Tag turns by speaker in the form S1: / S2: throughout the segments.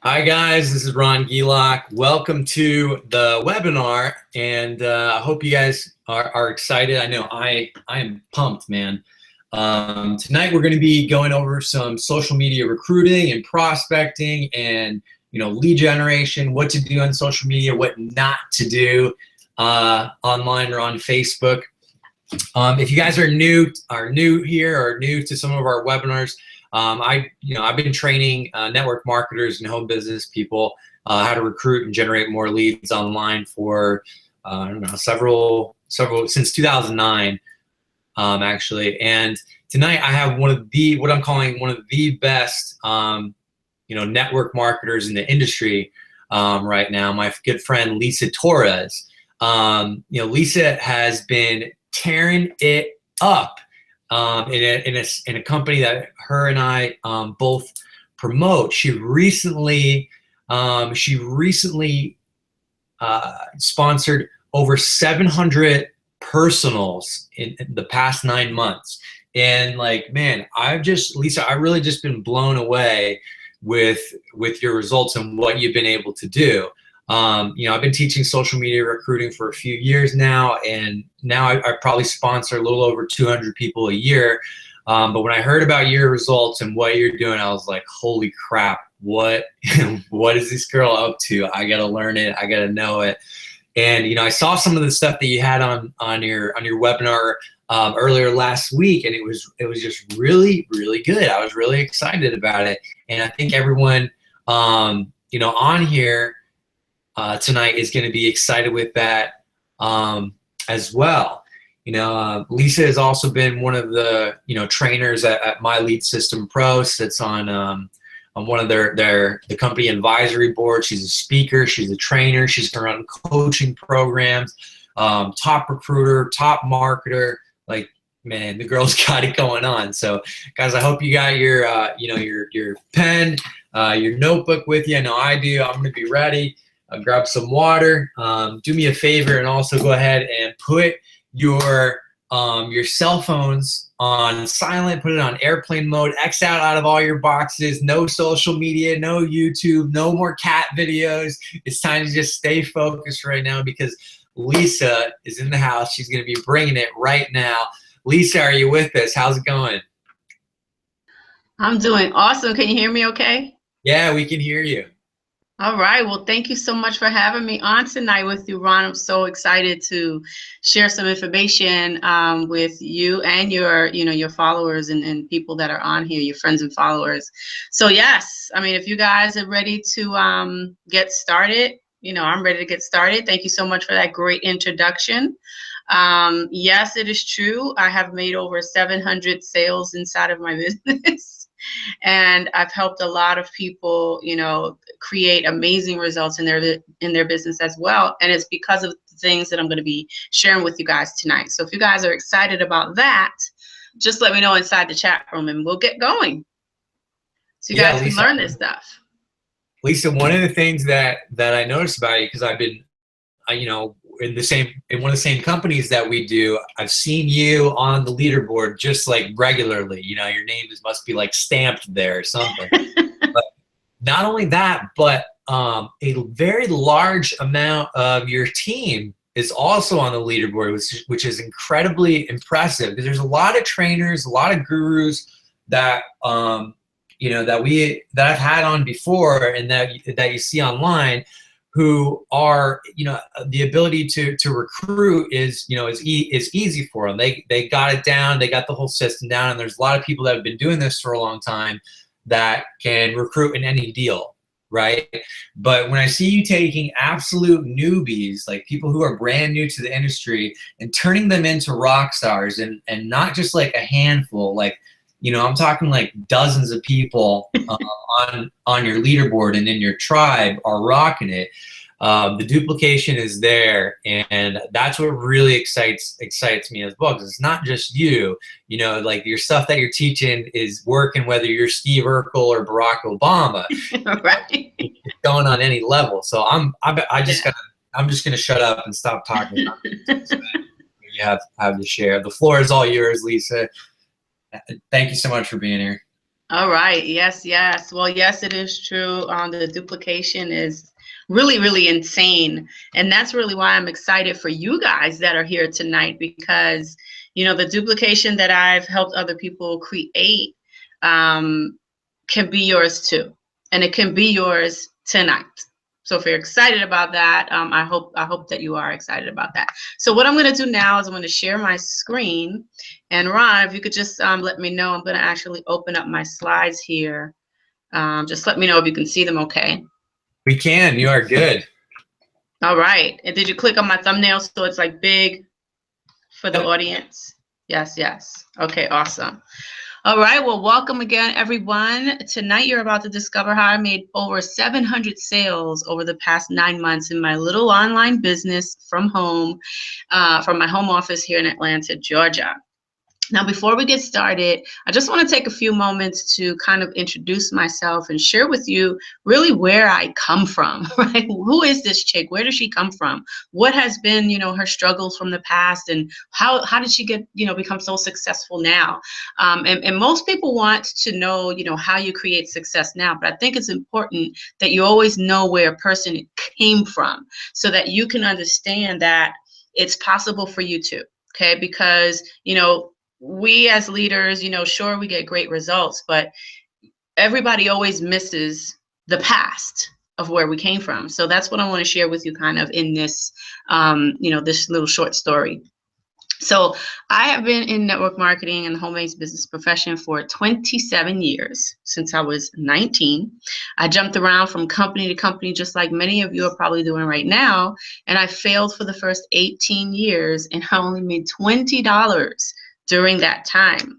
S1: Hi guys, this is Ron Gielach. Welcome to the webinar, and I hope you guys are excited. I know I am pumped, man. Tonight we're going to be going over some social media recruiting and prospecting, and lead generation, what to do on social media, what not to do online or on Facebook. If you guys are new here or new to some of our webinars, I've been training network marketers and home business people how to recruit and generate more leads online for I don't know, several since 2009 actually. And tonight I have what I'm calling one of the best network marketers in the industry right now. My good friend Lisa Torres. Lisa has been tearing it up in a company that her and I both promote. She recently sponsored over 700 personals in the past 9 months. And man, Lisa, I've really just been blown away with your results and what you've been able to do. I've been teaching social media recruiting for a few years now, and now I probably sponsor a little over 200 people a year. But when I heard about your results and what you're doing, I was like, holy crap, what is this girl up to? I gotta learn it, I gotta know it. And I saw some of the stuff that you had on your webinar earlier last week, and it was just really, really good. I was really excited about it, and I think everyone on here tonight is going to be excited with that as well. Lisa has also been one of the trainers at My Lead System Pro. Sits on one of the company advisory board. She's a speaker. She's a trainer. She's going to run coaching programs. Top recruiter, top marketer. Man, the girl's got it going on. So, guys, I hope you got your your pen, your notebook with you. I know I do. I'm going to be ready. Grab some water. Do me a favor and also go ahead and put your cell phones on silent. Put it on airplane mode. X out of all your boxes. No social media. No YouTube. No more cat videos. It's time to just stay focused right now because Lisa is in the house. She's going to be bringing it right now. Lisa, are you with us? How's it going?
S2: I'm doing awesome. Can you hear me okay?
S1: Yeah, we can hear you.
S2: All right. Well, thank you so much for having me on tonight with you, Ron. I'm so excited to share some information with you and your followers and people that are on here, your friends and followers. So yes, I mean, if you guys are ready to get started, I'm ready to get started. Thank you so much for that great introduction. Yes, it is true. I have made over 700 sales inside of my business. And I've helped a lot of people, create amazing results in their business as well. And it's because of the things that I'm going to be sharing with you guys tonight. So if you guys are excited about that, just let me know inside the chat room and we'll get going. So you guys can learn this stuff.
S1: Lisa, one of the things that I noticed about you, because I've been, in one of the same companies that we do, I've seen you on the leaderboard just regularly. Your name must be stamped there or something. But not only that, but a very large amount of your team is also on the leaderboard, which is incredibly impressive. Because there's a lot of trainers, a lot of gurus that that I've had on before, and that you see online, who are, the ability to recruit is easy for them. They got it down. They got the whole system down. And there's a lot of people that have been doing this for a long time that can recruit in any deal, right? But when I see you taking absolute newbies, like people who are brand new to the industry, and turning them into rock stars, and not just a handful, I'm talking dozens of people on your leaderboard and in your tribe are rocking it. The duplication is there, and that's what really excites me as well, because it's not just you. Your stuff that you're teaching is working whether you're Steve Urkel or Barack Obama.
S2: Right.
S1: It's going on any level. So I'm just gonna shut up and stop talking about you have to share. The floor is all yours, Lisa. Thank you so much for being here.
S2: All right. Yes, yes. Well, yes, it is true. The duplication is really, really insane. And that's really why I'm excited for you guys that are here tonight, because, the duplication that I've helped other people create um, can be yours too. And it can be yours tonight. So if you're excited about that, I hope that you are excited about that. So what I'm going to do now is I'm going to share my screen. And Ron, if you could just let me know, I'm going to actually open up my slides here. Just let me know if you can see them okay.
S1: We can. You are good.
S2: All right. And did you click on my thumbnail so it's like big for the audience? Yes, yes. Okay, awesome. All right, well, welcome again, everyone. Tonight, you're about to discover how I made over 700 sales over the past 9 months in my little online business from home, from my home office here in Atlanta, Georgia. Now, before we get started, I just want to take a few moments to kind of introduce myself and share with you really where I come from, right? Who is this chick? Where does she come from? What has been, her struggles from the past, and how did she get, become so successful now? And most people want to know, how you create success now, but I think it's important that you always know where a person came from so that you can understand that it's possible for you too. Okay, because we as leaders, sure, we get great results, but everybody always misses the past of where we came from. So that's what I want to share with you kind of in this, this little short story. So I have been in network marketing and the home-based business profession for 27 years, since I was 19. I jumped around from company to company, just like many of you are probably doing right now. And I failed for the first 18 years and I only made $20 during that time.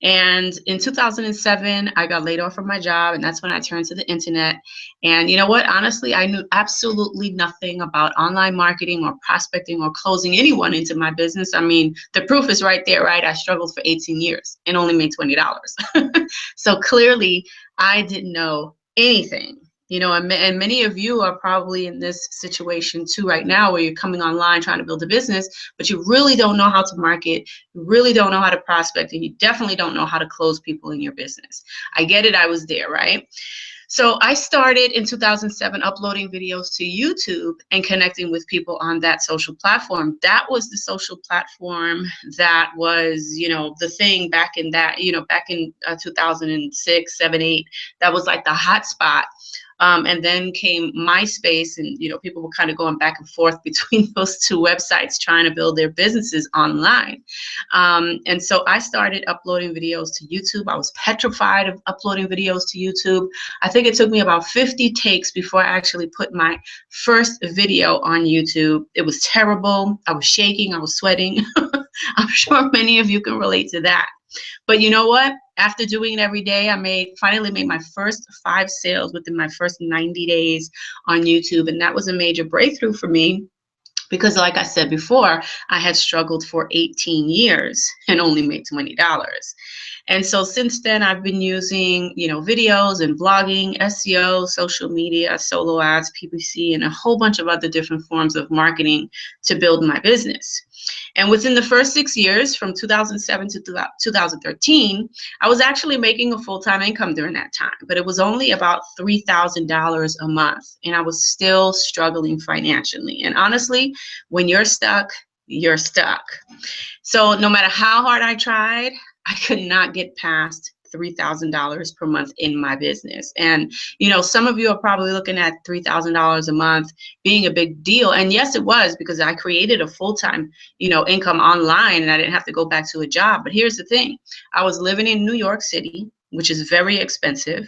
S2: And in 2007, I got laid off from my job, and that's when I turned to the internet. And you know what? Honestly, I knew absolutely nothing about online marketing or prospecting or closing anyone into my business. I mean, the proof is right there, right? I struggled for 18 years and only made $20. So clearly, I didn't know anything. And many of you are probably in this situation too right now, where you're coming online trying to build a business, but you really don't know how to market, you really don't know how to prospect, and you definitely don't know how to close people in your business. I get it, I was there, right? So I started in 2007 uploading videos to YouTube and connecting with people on that social platform. That was the social platform that was, the thing back in that, back in 2006, 7, 8, that was like the hot spot. And then came MySpace, and people were kind of going back and forth between those two websites trying to build their businesses online. And so I started uploading videos to YouTube. I was petrified of uploading videos to YouTube. I think it took me about 50 takes before I actually put my first video on YouTube. It was terrible. I was shaking. I was sweating. I'm sure many of you can relate to that. But you know what? After doing it every day, I finally made my first 5 sales within my first 90 days on YouTube. And that was a major breakthrough for me because, like I said before, I had struggled for 18 years and only made $20. And so since then, I've been using, videos and blogging, SEO, social media, solo ads, PPC, and a whole bunch of other different forms of marketing to build my business. And within the first 6 years, from 2007 to 2013, I was actually making a full-time income during that time, but it was only about $3,000 a month, and I was still struggling financially. And honestly, when you're stuck, you're stuck. So no matter how hard I tried, I could not get past $3,000 per month in my business. And, some of you are probably looking at $3,000 a month being a big deal. And yes, it was, because I created a full-time, income online, and I didn't have to go back to a job. But here's the thing. I was living in New York City, which is very expensive.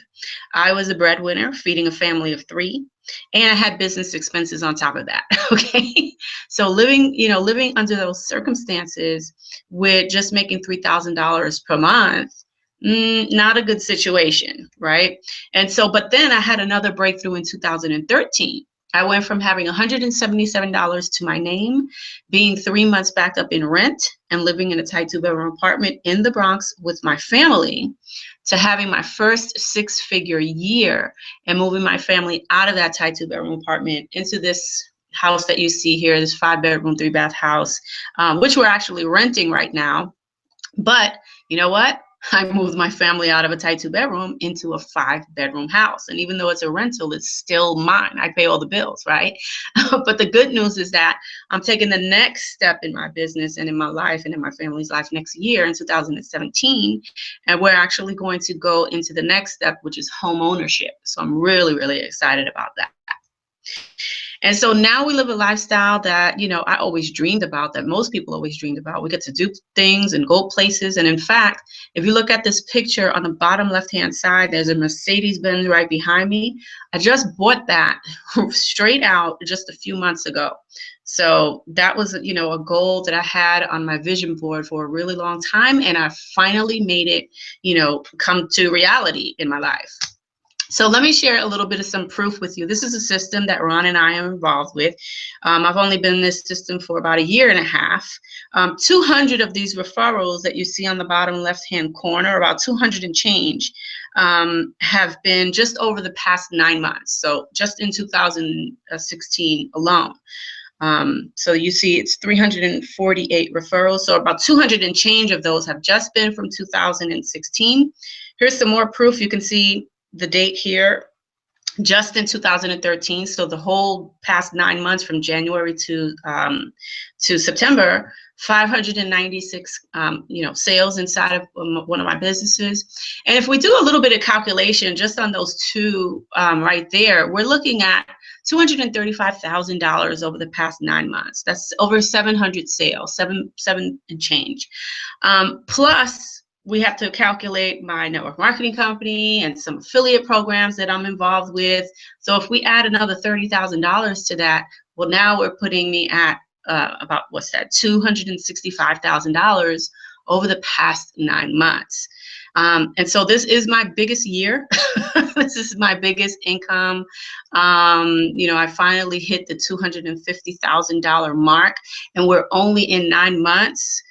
S2: I was a breadwinner feeding a family of 3. And I had business expenses on top of that. Okay. So living under those circumstances with just making $3,000 per month, not a good situation, right? And so, but then I had another breakthrough in 2013. I went from having $177 to my name, being 3 months backed up in rent, and living in a tight 2-bedroom apartment in the Bronx with my family, to having my first 6-figure year and moving my family out of that tight 2-bedroom apartment into this house that you see here, this 5-bedroom, 3-bath house, which we're actually renting right now. But you know what? I moved my family out of a tight 2-bedroom into a 5-bedroom house. And even though it's a rental, it's still mine. I pay all the bills, right? But the good news is that I'm taking the next step in my business and in my life and in my family's life next year in 2017. And we're actually going to go into the next step, which is home ownership. So I'm really, really excited about that. And so now we live a lifestyle that, you know, I always dreamed about, that most people always dreamed about. We get to do things and go places. And in fact, if you look at this picture on the bottom left-hand side, there's a Mercedes-Benz right behind me. I just bought that straight out just a few months ago. So that was, you know, a goal that I had on my vision board for a really long time. And I finally made it, you know, come to reality in my life. So let me share a little bit of some proof with you. This is a system that Ron and I am involved with. I've only been in this system for about 1.5 years. 200 of these referrals that you see on the bottom left-hand corner, about 200 and change, have been just over the past 9 months. So just in 2016 alone. So you see it's 348 referrals. So about 200 and change of those have just been from 2016. Here's some more proof. You can see the date here, just in 2013. So the whole past 9 months from January to September, 596 you know, sales inside of one of my businesses. And if we do a little bit of calculation just on those two right there, we're looking at $235,000 over the past 9 months. That's over 700 sales, seven and change. Plus, we have to calculate my network marketing company and some affiliate programs that I'm involved with. So if we add another $30,000 to that, well, now we're putting me at about, what's that, $265,000 over the past 9 months. And so this is my biggest year. This is my biggest income. You know, I finally hit the $250,000 mark, and we're only in 9 months.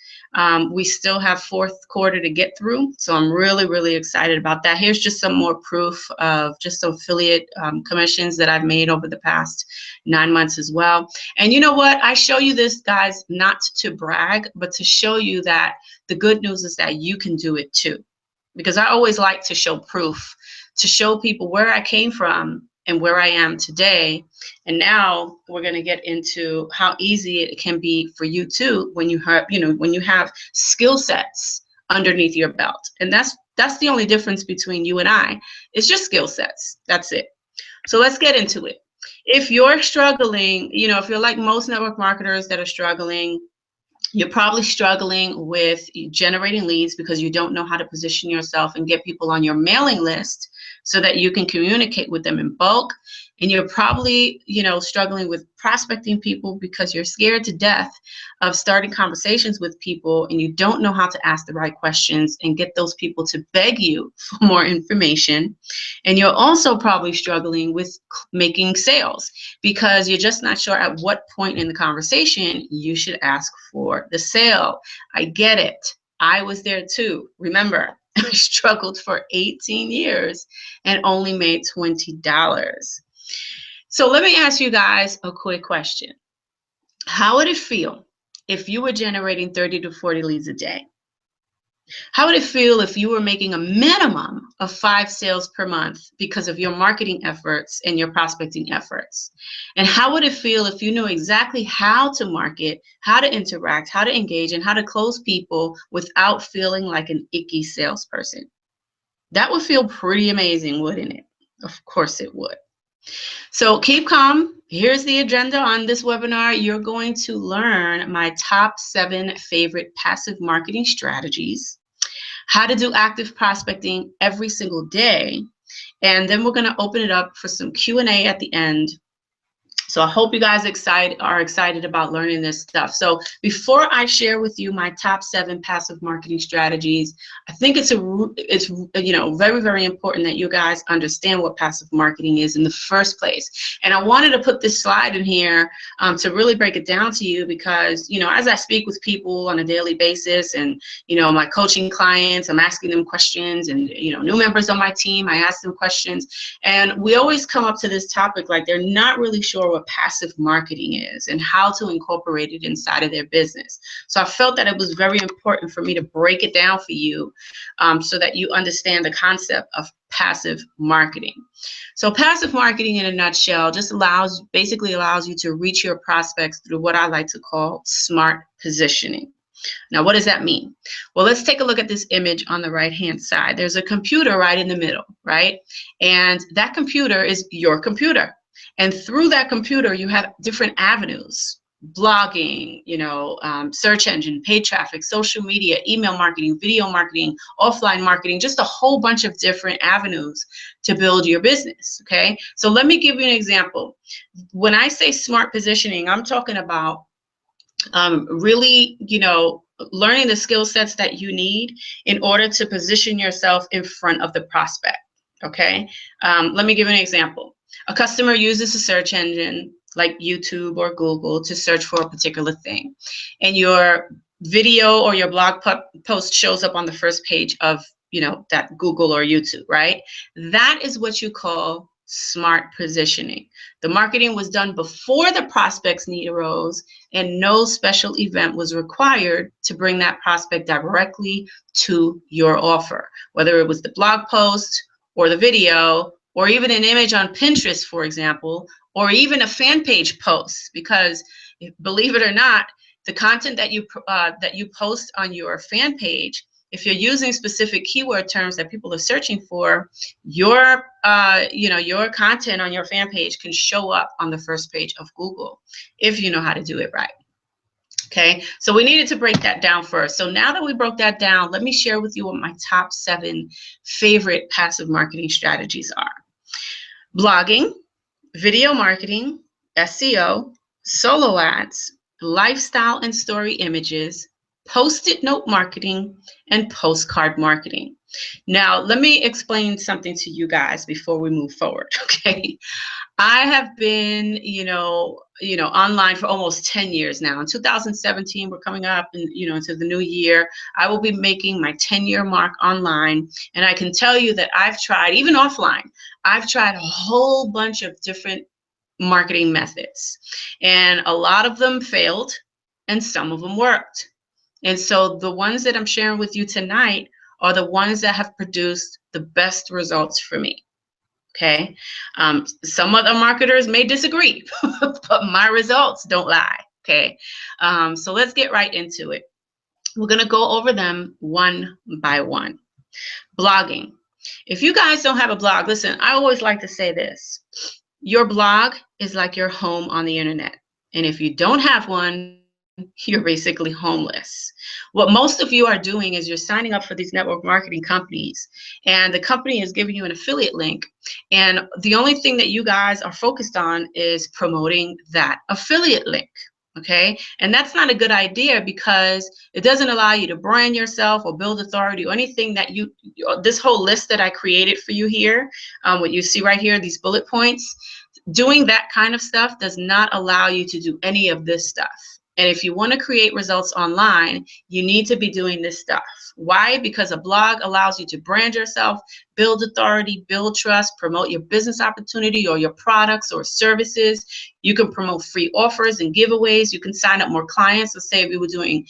S2: We still have fourth quarter to get through. So I'm really, really excited about that. Here's just some more proof of just some affiliate commissions that I've made over the past 9 months as well. And you know what? I show you this, guys, not to brag, but to show you that the good news is that you can do it too. Because I always like to show proof, to show people where I came from and where I am today. And now we're going to get into how easy it can be for you too when you have, you know, when you have skill sets underneath your belt. And that's the only difference between you and I. It's just skill sets. That's it. So let's get into it. If you're struggling, you know, if you're like most network marketers that are struggling, you're probably struggling with generating leads because you don't know how to position yourself and get people on your mailing list so that you can communicate with them in bulk. And you're probably, you know, struggling with prospecting people because you're scared to death of starting conversations with people and you don't know how to ask the right questions and get those people to beg you for more information. And you're also probably struggling with making sales because you're just not sure at what point in the conversation you should ask for the sale. I get it. I was there too. Remember, I struggled for 18 years and only made $20. So let me ask you guys a quick question. How would it feel if you were generating 30 to 40 leads a day? How would it feel if you were making a minimum of 5 sales per month because of your marketing efforts and your prospecting efforts? And how would it feel if you knew exactly how to market, how to interact, how to engage, and how to close people without feeling like an icky salesperson? That would feel pretty amazing, wouldn't it? Of course it would. So keep calm. Here's the agenda on this webinar. You're going to learn my top 7 favorite passive marketing strategies, how to do active prospecting every single day, and then we're going to open it up for some Q&A at the end. So I hope you guys are excited about learning this stuff. So before I share with you my top 7 passive marketing strategies, I think it's you know, very, very important that you guys understand what passive marketing is in the first place. And I wanted to put this slide in here to really break it down to you because, you know, as I speak with people on a daily basis and, you know, my coaching clients, I'm asking them questions, and, you know, new members on my team, I ask them questions, and we always come up to this topic like they're not really sure what what passive marketing is and how to incorporate it inside of their business. So I felt that it was very important for me to break it down for you, so that you understand the concept of passive marketing. So passive marketing in a nutshell just basically allows you to reach your prospects through what I like to call smart positioning. Now, what does that mean? Well, let's take a look at this image on the right-hand side. There's a computer right in the middle, right? And that computer is your computer. And through that computer, you have different avenues: blogging, search engine, paid traffic, social media, email marketing, video marketing, offline marketing, just a whole bunch of different avenues to build your business, okay? So let me give you an example. When I say smart positioning, I'm talking about really, learning the skill sets that you need in order to position yourself in front of the prospect, okay? Let me give you an example. A customer uses a search engine like YouTube or Google to search for a particular thing, and your video or your blog post shows up on the first page of, that Google or YouTube, right? That is what you call smart positioning. The marketing was done before the prospect's need arose, and no special event was required to bring that prospect directly to your offer, whether it was the blog post or the video or even an image on Pinterest, for example, or even a fan page post. Because believe it or not, the content that you post on your fan page, if you're using specific keyword terms that people are searching for, your content on your fan page can show up on the first page of Google if you know how to do it right. Okay, so we needed to break that down first. So now that we broke that down, let me share with you what my top 7 favorite passive marketing strategies are. Blogging, video marketing, SEO, solo ads, lifestyle and story images, Post-it note marketing, and postcard marketing. Now, let me explain something to you guys before we move forward, okay? I have been, online for almost 10 years now. In 2017, we're coming up into the new year. I will be making my 10-year mark online. And I can tell you that I've tried, even offline, I've tried a whole bunch of different marketing methods. And a lot of them failed, and some of them worked. And so the ones that I'm sharing with you tonight are the ones that have produced the best results for me. Okay. Some other marketers may disagree, but my results don't lie. Okay. So let's get right into it. We're going to go over them one by one. Blogging. If you guys don't have a blog, listen, I always like to say this. Your blog is like your home on the internet. And if you don't have one, you're basically homeless. What most of you are doing is you're signing up for these network marketing companies, and the company is giving you an affiliate link, and the only thing that you guys are focused on is promoting that affiliate link. Okay, and that's not a good idea, because it doesn't allow you to brand yourself or build authority or anything that this whole list that I created for you here, what you see right here, these bullet points, doing that kind of stuff does not allow you to do any of this stuff. And if you want to create results online, you need to be doing this stuff. Why? Because a blog allows you to brand yourself, build authority, build trust, promote your business opportunity or your products or services. You can promote free offers and giveaways. You can sign up more clients. Let's say we were doing,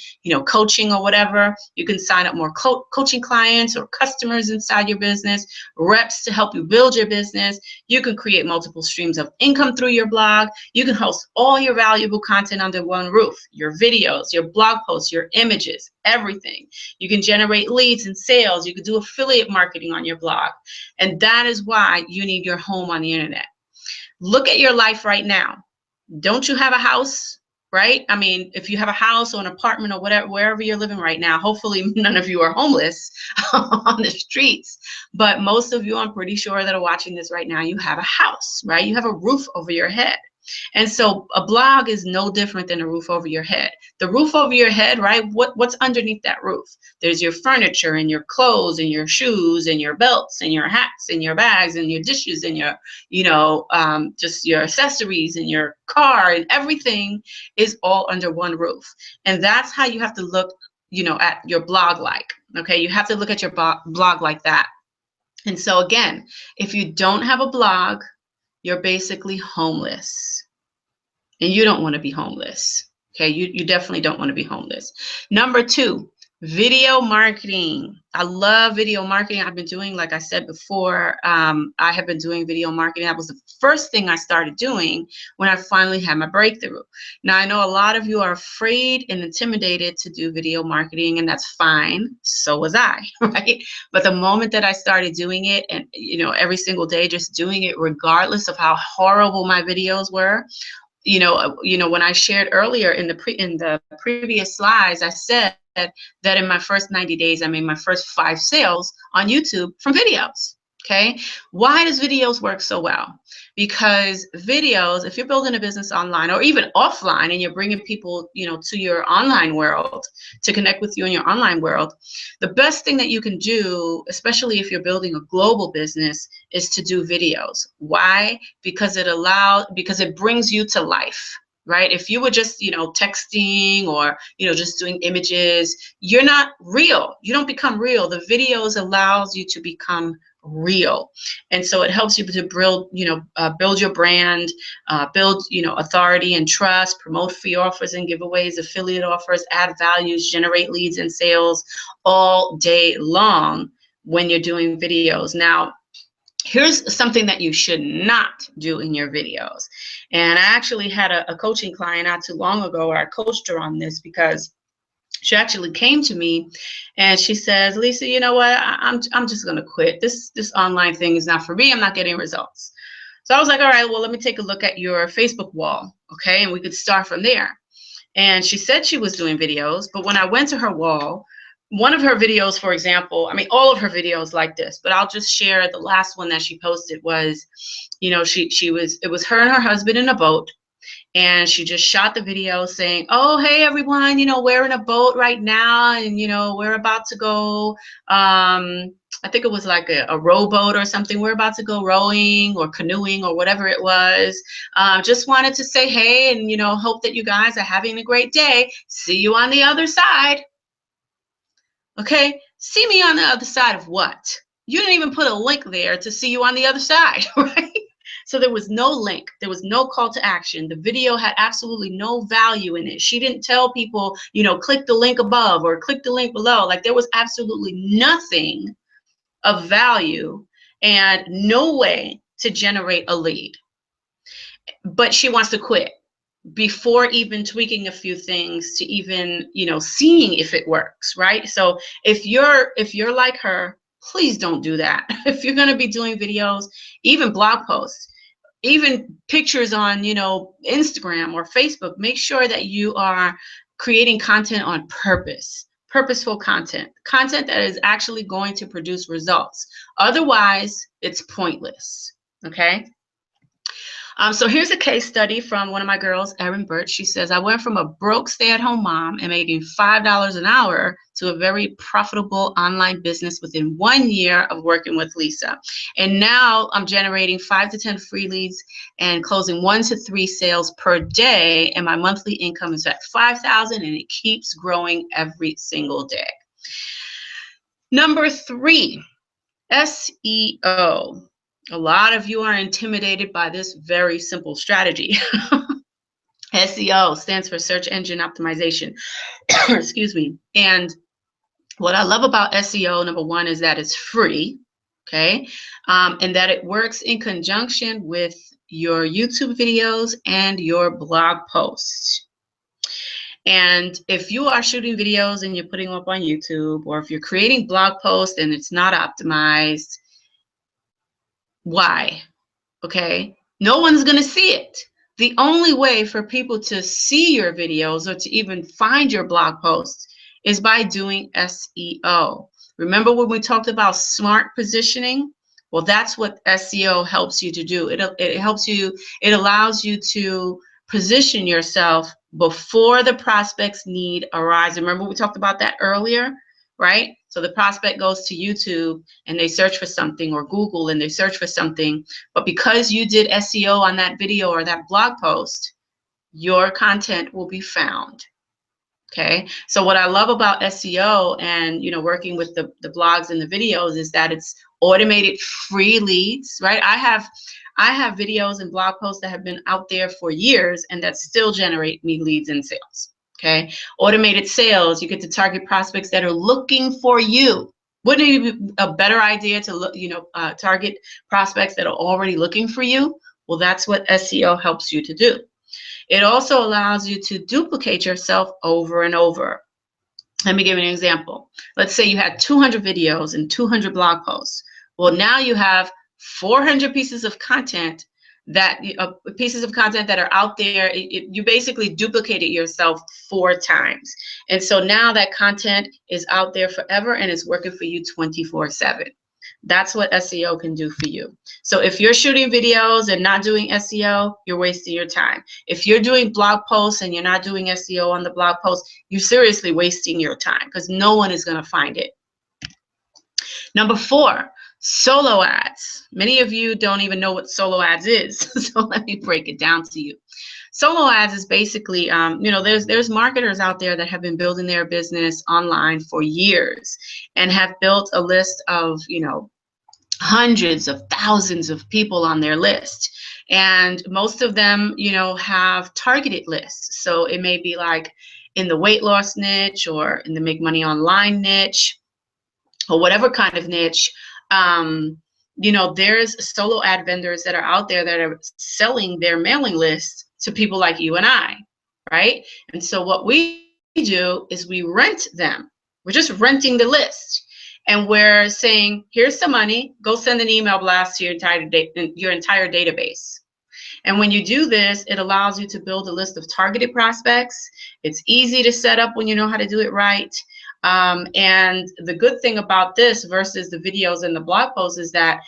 S2: coaching or whatever. You can sign up more coaching clients or customers inside your business, reps to help you build your business. You can create multiple streams of income through your blog. You can host all your valuable content under one roof, your videos, your blog posts, your images, everything. You can generate leads and sales. You can do affiliate marketing on your blog. And that is why you need your home on the internet. Look at your life right now. Don't you have a house, right? I mean, if you have a house or an apartment or whatever, wherever you're living right now, hopefully none of you are homeless on the streets. But most of you, I'm pretty sure, that are watching this right now, you have a house, right? You have a roof over your head. And so a blog is no different than a roof over your head. The roof over your head, right? What's underneath that roof? There's your furniture and your clothes and your shoes and your belts and your hats and your bags and your dishes and your, just your accessories and your car, and everything is all under one roof. And that's how you have to look, at your blog like. Okay, you have to look at your blog like that. And so again, if you don't have a blog, you're basically homeless. and you don't want to be homeless. Okay, you definitely don't want to be homeless. Number 2, video marketing. I love video marketing. I've been doing, like I said before, I have been doing video marketing. That was the first thing I started doing when I finally had my breakthrough. Now, I know a lot of you are afraid and intimidated to do video marketing, and that's fine. So was I, right? But the moment that I started doing it, and every single day, just doing it regardless of how horrible my videos were, when I shared earlier in the previous slides, I said that in my first 90 days, I made my first 5 sales on YouTube from videos. Okay, why does videos work so well? Because videos, if you're building a business online or even offline, and you're bringing people, to your online world to connect with you in your online world, the best thing that you can do, especially if you're building a global business, is to do videos. Why? Because it brings you to life. Right? If you were just, texting or, just doing images, you're not real. You don't become real. The videos allows you to become real. And so it helps you to build your brand, build, authority and trust, promote free offers and giveaways, affiliate offers, add values, generate leads and sales all day long when you're doing videos. Now, here's something that you should not do in your videos. And I actually had a coaching client not too long ago where I coached her on this, because she actually came to me and she says, Lisa, you know what? I'm just going to quit. This online thing is not for me. I'm not getting results. So I was like, all right, well, let me take a look at your Facebook wall. Okay. And we could start from there. And she said she was doing videos, but when I went to her wall, one of her videos, for example, I mean, all of her videos like this, but I'll just share the last one that she posted was, it was her and her husband in a boat. And she just shot the video saying, oh, hey, everyone, we're in a boat right now. And, we're about to go, I think it was like a rowboat or something. We're about to go rowing or canoeing or whatever it was. Just wanted to say, hey, and, hope that you guys are having a great day. See you on the other side. Okay, see me on the other side of what? You didn't even put a link there to see you on the other side, right? So there was no link. There was no call to action. The video had absolutely no value in it. She didn't tell people, click the link above or click the link below. Like, there was absolutely nothing of value and no way to generate a lead. But she wants to quit before even tweaking a few things to even, seeing if it works, right? So if you're like her, please don't do that. If you're going to be doing videos, even blog posts, even pictures on, Instagram or Facebook, make sure that you are creating content on purpose, purposeful content that is actually going to produce results. Otherwise, it's pointless, okay? So here's a case study from one of my girls, Erin Burt. She says, I went from a broke stay-at-home mom and making $5 an hour to a very profitable online business within 1 year of working with Lisa. And now I'm generating 5 to 10 free leads and closing 1 to 3 sales per day. And my monthly income is at $5,000 and it keeps growing every single day. Number 3, SEO. A lot of you are intimidated by this very simple strategy. SEO stands for search engine optimization. Excuse me. And what I love about SEO, number 1, is that it's free, okay? And that it works in conjunction with your YouTube videos and your blog posts. And if you are shooting videos and you're putting them up on YouTube, or if you're creating blog posts and it's not optimized, why? Okay, no one's going to see it. The only way for people to see your videos or to even find your blog posts is by doing SEO. Remember when we talked about smart positioning? Well, that's what SEO helps you to do. It helps you, it allows you to position yourself before the prospect's need arises. Remember we talked about that earlier, right? So the prospect goes to YouTube and they search for something, or Google and they search for something, but because you did SEO on that video or that blog post, your content will be found. Okay, so what I love about SEO and working with the blogs and the videos is that it's automated free leads, right? I have videos and blog posts that have been out there for years and that still generate me leads and sales. Okay, automated sales, you get to target prospects that are looking for you. Wouldn't it be a better idea to look, target prospects that are already looking for you? Well, that's what SEO helps you to do. It also allows you to duplicate yourself over and over. Let me give you an example. Let's say you had 200 videos and 200 blog posts. Well, now you have 400 pieces of content that are out there. You basically duplicated yourself 4 times. And so now that content is out there forever and it's working for you 24/7. That's what SEO can do for you. So if you're shooting videos and not doing SEO, you're wasting your time. If you're doing blog posts and you're not doing SEO on the blog post, you're seriously wasting your time because no one is going to find it. Number 4, solo ads. Many of you don't even know what solo ads is. So let me break it down to you. Solo ads is basically, there's marketers out there that have been building their business online for years and have built a list of, hundreds of thousands of people on their list. And most of them, have targeted lists. So it may be like in the weight loss niche or in the make money online niche or whatever kind of niche. There's solo ad vendors that are out there that are selling their mailing list to people like you and I, right? And so what we do is we rent them. We're just renting the list. And we're saying, here's some money, go send an email blast to your entire database. And when you do this, it allows you to build a list of targeted prospects. It's easy to set up when you know how to do it right. And the good thing about this versus the videos and the blog posts is that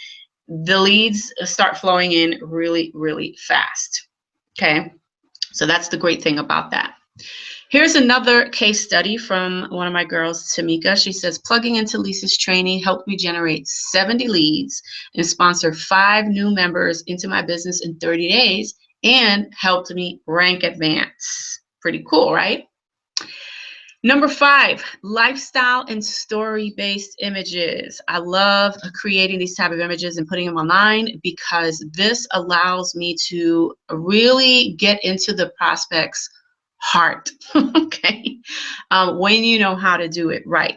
S2: the leads start flowing in really, really fast. Okay, so that's the great thing about that. Here's another case study from one of my girls, Tamika. She says, plugging into Lisa's training helped me generate 70 leads and sponsor 5 new members into my business in 30 days and helped me rank advance. Pretty cool, right? Number 5, lifestyle and story-based images. I love creating these type of images and putting them online because this allows me to really get into the prospect's heart, okay? When you know how to do it right.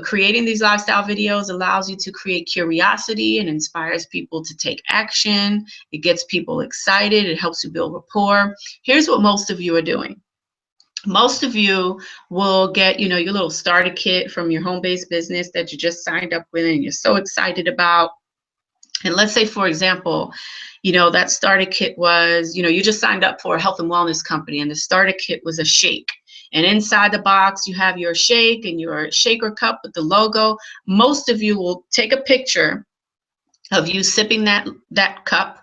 S2: Creating these lifestyle videos allows you to create curiosity and inspires people to take action. It gets people excited. It helps you build rapport. Here's what most of you are doing. Most of you will get, your little starter kit from your home-based business that you just signed up with and you're so excited about. And let's say, for example, that starter kit was, you just signed up for a health and wellness company and the starter kit was a shake. And inside the box, you have your shake and your shaker cup with the logo. Most of you will take a picture of you sipping that cup,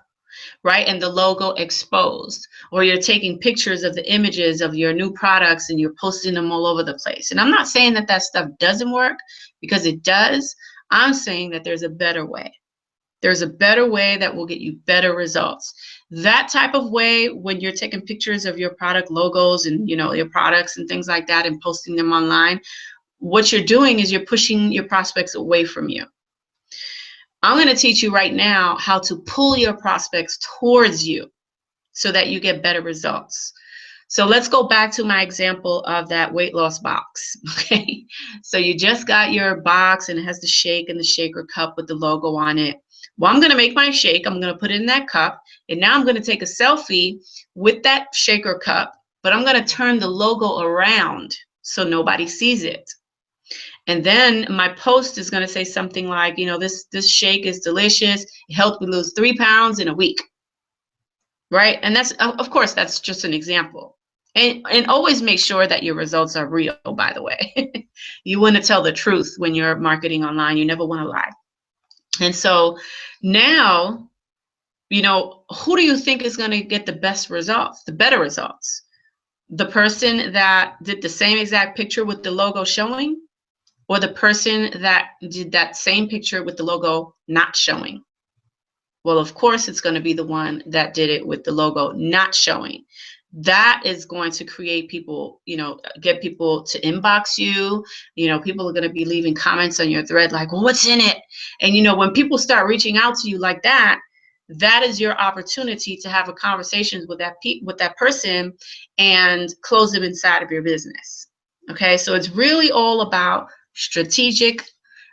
S2: right, and the logo exposed, or you're taking pictures of the images of your new products and you're posting them all over the place. And I'm not saying that stuff doesn't work, because it does. I'm saying that there's a better way. There's a better way that will get you better results. That type of way, when you're taking pictures of your product logos and your products and things like that and posting them online, what you're doing is you're pushing your prospects away from you. I'm going to teach you right now how to pull your prospects towards you so that you get better results. So let's go back to my example of that weight loss box. Okay, so you just got your box and it has the shake and the shaker cup with the logo on it. Well, I'm going to make my shake. I'm going to put it in that cup. And now I'm going to take a selfie with that shaker cup, but I'm going to turn the logo around so nobody sees it. And then my post is going to say something like, this shake is delicious. It helped me lose 3 pounds in a week. Right? And that's, of course, that's just an example. And always make sure that your results are real, by the way. You want to tell the truth when you're marketing online. You never want to lie. And so now, who do you think is going to get the best results, the better results? The person that did the same exact picture with the logo showing, or the person that did that same picture with the logo not showing? Well, of course, it's going to be the one that did it with the logo not showing. that is going to create people, get people to inbox you. People are going to be leaving comments on your thread like, well, what's in it? And, when people start reaching out to you like that, that is your opportunity to have a conversation with that person and close them inside of your business. Okay, so it's really all about strategic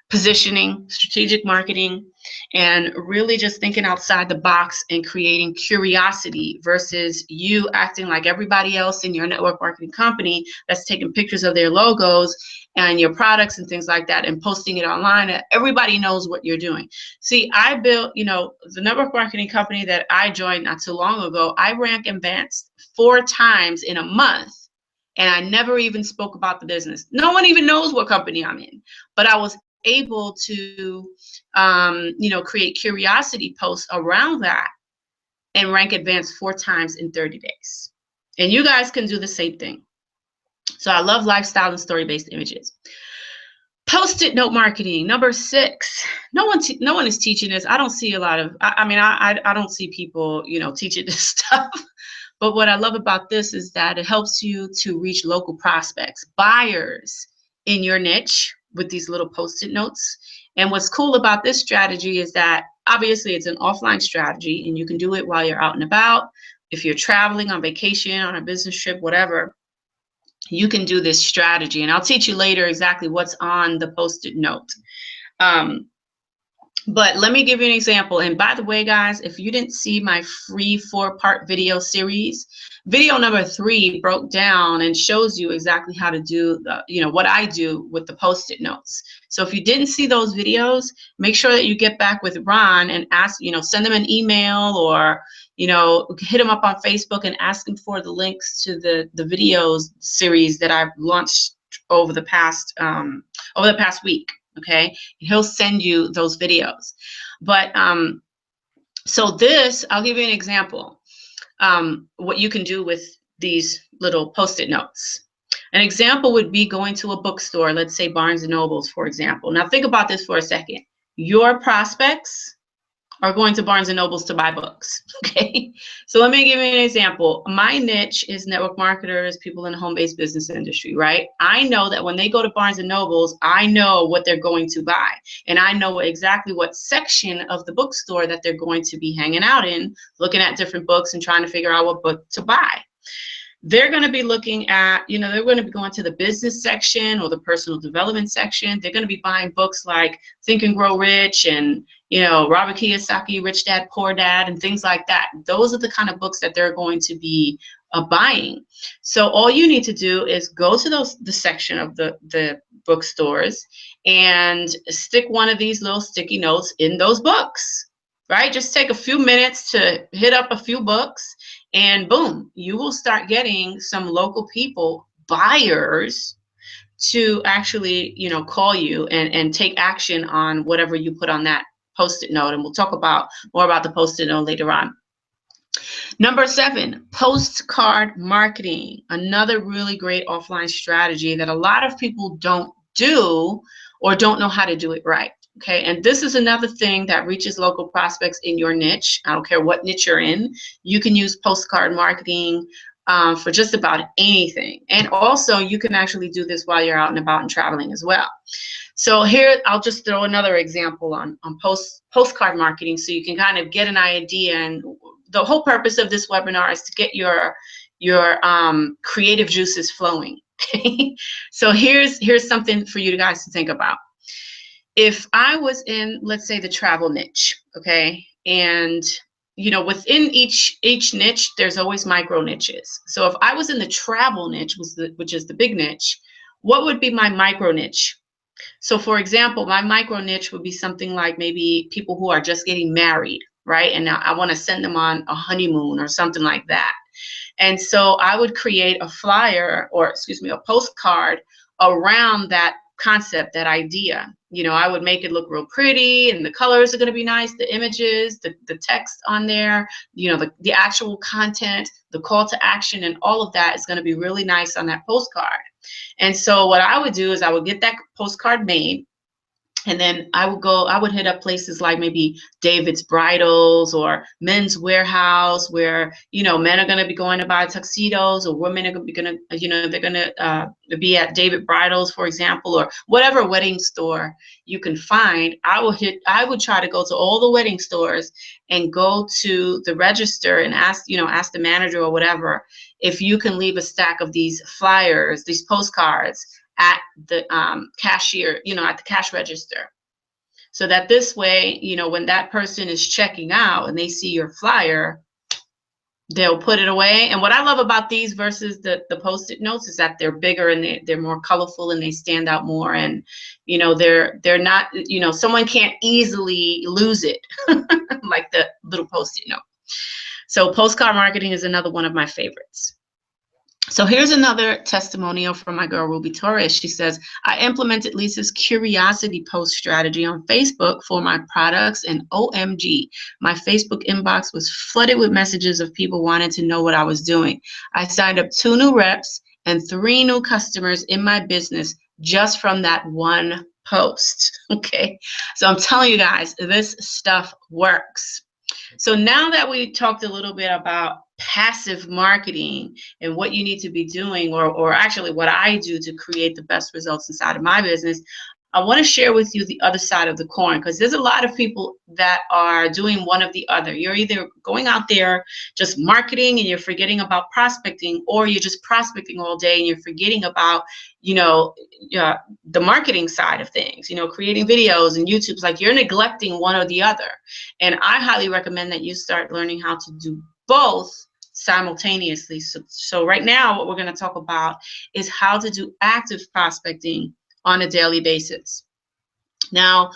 S2: positioning, strategic marketing, and really just thinking outside the box and creating curiosity versus you acting like everybody else in your network marketing company that's taking pictures of their logos and your products and things like that and posting it online. Everybody knows what you're doing. See, I built, the network marketing company that I joined not too long ago, I rank advanced 4 times in a month. And I never even spoke about the business. No one even knows what company I'm in, but I was able to, create curiosity posts around that and rank advanced 4 times in 30 days. And you guys can do the same thing. So I love lifestyle and story-based images. Post-it note marketing, number 6. No one is teaching this. I don't see a lot of, I don't see people, teaching this stuff. But what I love about this is that it helps you to reach local prospects, buyers in your niche with these little Post-it notes. And what's cool about this strategy is that obviously it's an offline strategy and you can do it while you're out and about. If you're traveling on vacation, on a business trip, whatever, you can do this strategy. And I'll teach you later exactly what's on the Post-it note. But let me give you an example. And by the way, guys, if you didn't see my free 4-part video series, video number 3 broke down and shows you exactly how to do, what I do with the Post-it notes. So if you didn't see those videos, make sure that you get back with Ron and ask, send them an email or, hit him up on Facebook and ask him for the links to the videos series that I've launched over the past week. Okay, he'll send you those videos. But so this, I'll give you an example. What you can do with these little Post-it notes. An example would be going to a bookstore, let's say Barnes and Nobles, for example. Now think about this for a second. Your prospects are going to Barnes and Nobles to buy books. Okay, so let me give you an example. My niche is network marketers, people in the home-based business industry, right? I know that when they go to Barnes and Nobles, I know what they're going to buy, and I know exactly what section of the bookstore that they're going to be hanging out in, looking at different books and trying to figure out what book to buy. They're going to be looking at, they're going to be going to the business section or the personal development section. They're going to be buying books like Think and Grow Rich and, Robert Kiyosaki, Rich Dad, Poor Dad, and things like that. Those are the kind of books that they're going to be buying. So all you need to do is go to the section of the bookstores and stick one of these little sticky notes in those books, right? Just take a few minutes to hit up a few books and boom, you will start getting some local people, buyers, to actually, call you and take action on whatever you put on that Post-it note. And we'll talk more about the Post-it note later on. Number 7, postcard marketing. Another really great offline strategy that a lot of people don't do or don't know how to do it right. Okay, and this is another thing that reaches local prospects in your niche. I don't care what niche you're in. You can use postcard marketing for just about anything. And also, you can actually do this while you're out and about and traveling as well. So here, I'll just throw another example on postcard marketing so you can kind of get an idea. And the whole purpose of this webinar is to get your creative juices flowing. Okay, so here's something for you guys to think about. If I was in, let's say, the travel niche, okay, and within each niche, there's always micro niches. So if I was in the travel niche, which is the big niche, what would be my micro niche? So for example, my micro niche would be something like maybe people who are just getting married, right? And now I want to send them on a honeymoon or something like that. And so I would create a flyer, or excuse me, a postcard around that concept, that idea. I would make it look real pretty, and the colors are going to be nice, the images, the text on there, the actual content, the call to action, and all of that is going to be really nice on that postcard. And so what I would do is I would get that postcard made. And then I would hit up places like maybe David's Bridals or Men's Warehouse, where, you know, men are going to be going to buy tuxedos, or women are going to, you know, they're going to be at David Bridals, for example, or whatever wedding store you can find. I would try to go to all the wedding stores and go to the register and ask the manager or whatever, if you can leave a stack of these flyers, these postcards, at the cashier, you know, at the cash register. So that this way, you know, when that person is checking out and they see your flyer, they'll put it away. And what I love about these versus the Post-it notes is that they're bigger and they're more colorful and they stand out more. And, you know, they're not, you know, someone can't easily lose it like the little Post-it note. So postcard marketing is another one of my favorites. So here's another testimonial from my girl, Ruby Torres. She says, I implemented Lisa's curiosity post strategy on Facebook for my products, and OMG, my Facebook inbox was flooded with messages of people wanting to know what I was doing. I signed up 2 new reps and 3 new customers in my business just from that one post. Okay, so I'm telling you guys, this stuff works. So now that we talked a little bit about passive marketing and what you need to be doing, or actually what I do to create the best results inside of my business, I want to share with you the other side of the coin, because there's a lot of people that are doing one of the other. You're either going out there just marketing and you're forgetting about prospecting, or you're just prospecting all day and you're forgetting about, you know, the marketing side of things, you know, creating videos and YouTube's. Like, you're neglecting one or the other. And I highly recommend that you start learning how to do both simultaneously. So right now, what we're going to talk about is how to do active prospecting on a daily basis. Now,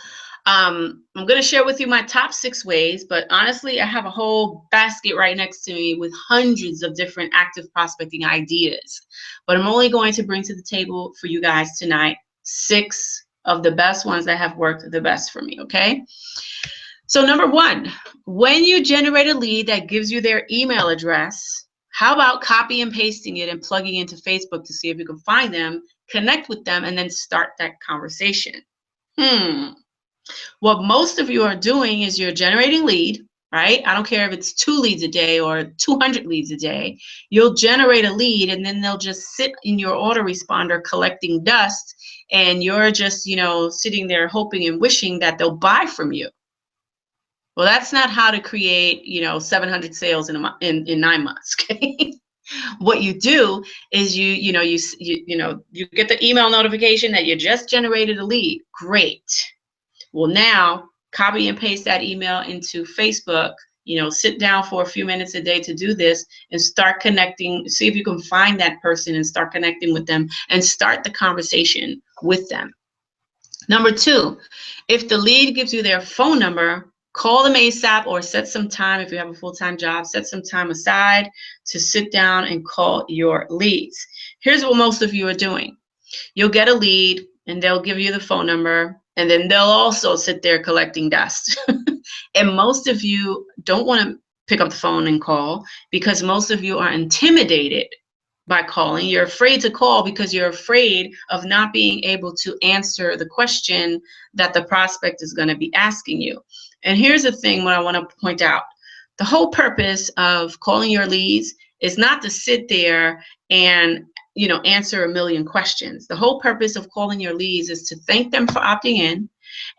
S2: I'm going to share with you my top 6 ways, but honestly, I have a whole basket right next to me with hundreds of different active prospecting ideas. But I'm only going to bring to the table for you guys tonight 6 of the best ones that have worked the best for me, okay? So number 1, when you generate a lead that gives you their email address, how about copy and pasting it and plugging into Facebook to see if you can find them, connect with them, and then start that conversation? What most of you are doing is you're generating lead, right? I don't care if it's 2 leads a day or 200 leads a day. You'll generate a lead and then they'll just sit in your autoresponder collecting dust, and you're just, you know, sitting there hoping and wishing that they'll buy from you. Well, that's not how to create, you know, 700 sales in 9 months. Okay. What you do is you get the email notification that you just generated a lead. Great. Well, now copy and paste that email into Facebook. You know, sit down for a few minutes a day to do this and start connecting. See if you can find that person and start connecting with them and start the conversation with them. Number 2, if the lead gives you their phone number, call them ASAP, or set some time. If you have a full-time job, set some time aside to sit down and call your leads. Here's what most of you are doing. You'll get a lead and they'll give you the phone number, and then they'll also sit there collecting dust. And most of you don't want to pick up the phone and call because most of you are intimidated by calling. You're afraid to call because you're afraid of not being able to answer the question that the prospect is going to be asking you. And here's the thing, what I want to point out. The whole purpose of calling your leads is not to sit there and, you know, answer a million questions. The whole purpose of calling your leads is to thank them for opting in,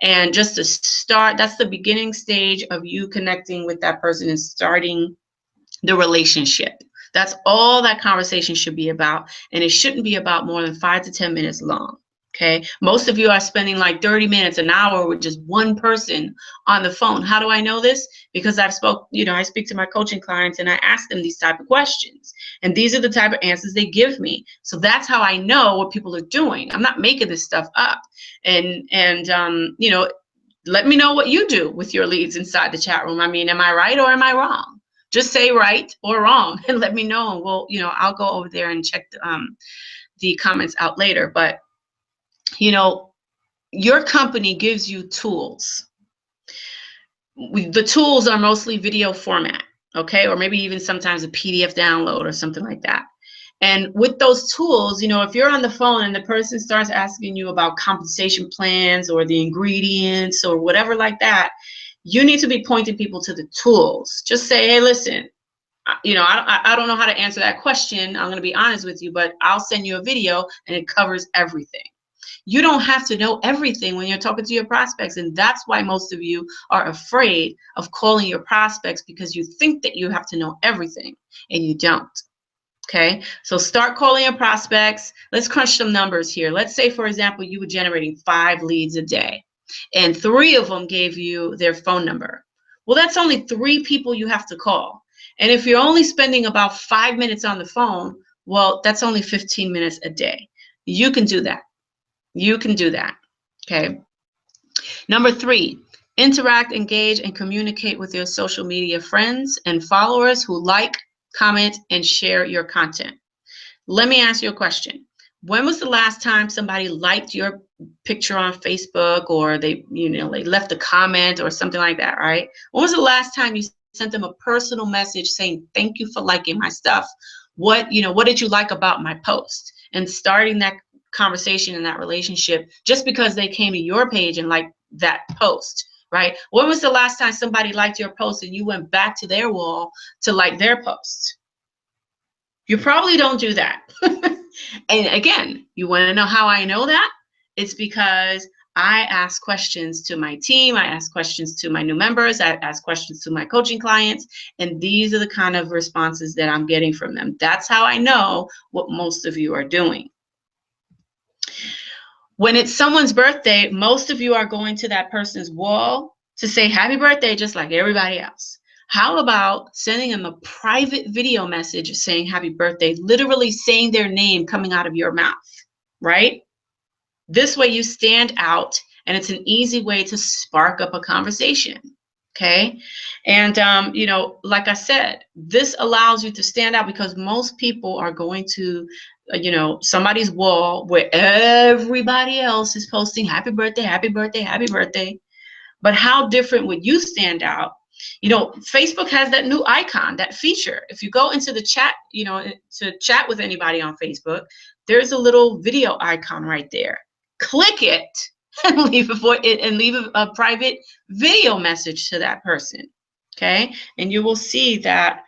S2: and just to start. That's the beginning stage of you connecting with that person and starting the relationship. That's all that conversation should be about. And it shouldn't be about more than 5 to 10 minutes long. Okay. Most of you are spending like 30 minutes, an hour with just one person on the phone. How do I know this? Because I speak to my coaching clients and I ask them these type of questions, and these are the type of answers they give me. So that's how I know what people are doing. I'm not making this stuff up. And let me know what you do with your leads inside the chat room. I mean, am I right or am I wrong? Just say right or wrong and let me know. And well, I'll go over there and check the comments out later. But your company gives you tools. The tools are mostly video format, okay? Or maybe even sometimes a PDF download or something like that. And with those tools, you know, if you're on the phone and the person starts asking you about compensation plans or the ingredients or whatever like that, you need to be pointing people to the tools. Just say, hey, listen, you know, I don't know how to answer that question. I'm going to be honest with you, but I'll send you a video and it covers everything. You don't have to know everything when you're talking to your prospects. And that's why most of you are afraid of calling your prospects, because you think that you have to know everything and you don't. Okay, so start calling your prospects. Let's crunch some numbers here. Let's say, for example, you were generating 5 leads a day and 3 of them gave you their phone number. Well, that's only 3 people you have to call. And if you're only spending about 5 minutes on the phone, well, that's only 15 minutes a day. You can do that. You can do that. Okay. Number 3, interact, engage, and communicate with your social media friends and followers who like, comment, and share your content. Let me ask you a question. When was the last time somebody liked your picture on Facebook, or they, you know, they left a comment or something like that, right? When was the last time you sent them a personal message saying, thank you for liking my stuff? What, you know, what did you like about my post? And starting that conversation and that relationship just because they came to your page and liked that post. Right? When was the last time somebody liked your post and you went back to their wall to like their post? You probably don't do that. And again, you want to know how I know that? It's because I ask questions to my team. I ask questions to my new members. I ask questions to my coaching clients. And these are the kind of responses that I'm getting from them. That's how I know what most of you are doing. When it's someone's birthday, most of you are going to that person's wall to say happy birthday, just like everybody else. How about sending them a private video message saying happy birthday, literally saying their name coming out of your mouth, right? This way you stand out, and it's an easy way to spark up a conversation, okay? And, you know, like I said, this allows you to stand out because most people are going to, you know, somebody's wall where everybody else is posting happy birthday, happy birthday, happy birthday. But how different would you stand out? You know, Facebook has that new icon, that feature. If you go into the chat, you know, to chat with anybody on Facebook, there's a little video icon right there. Click it and leave a private video message to that person. Okay, and you will see that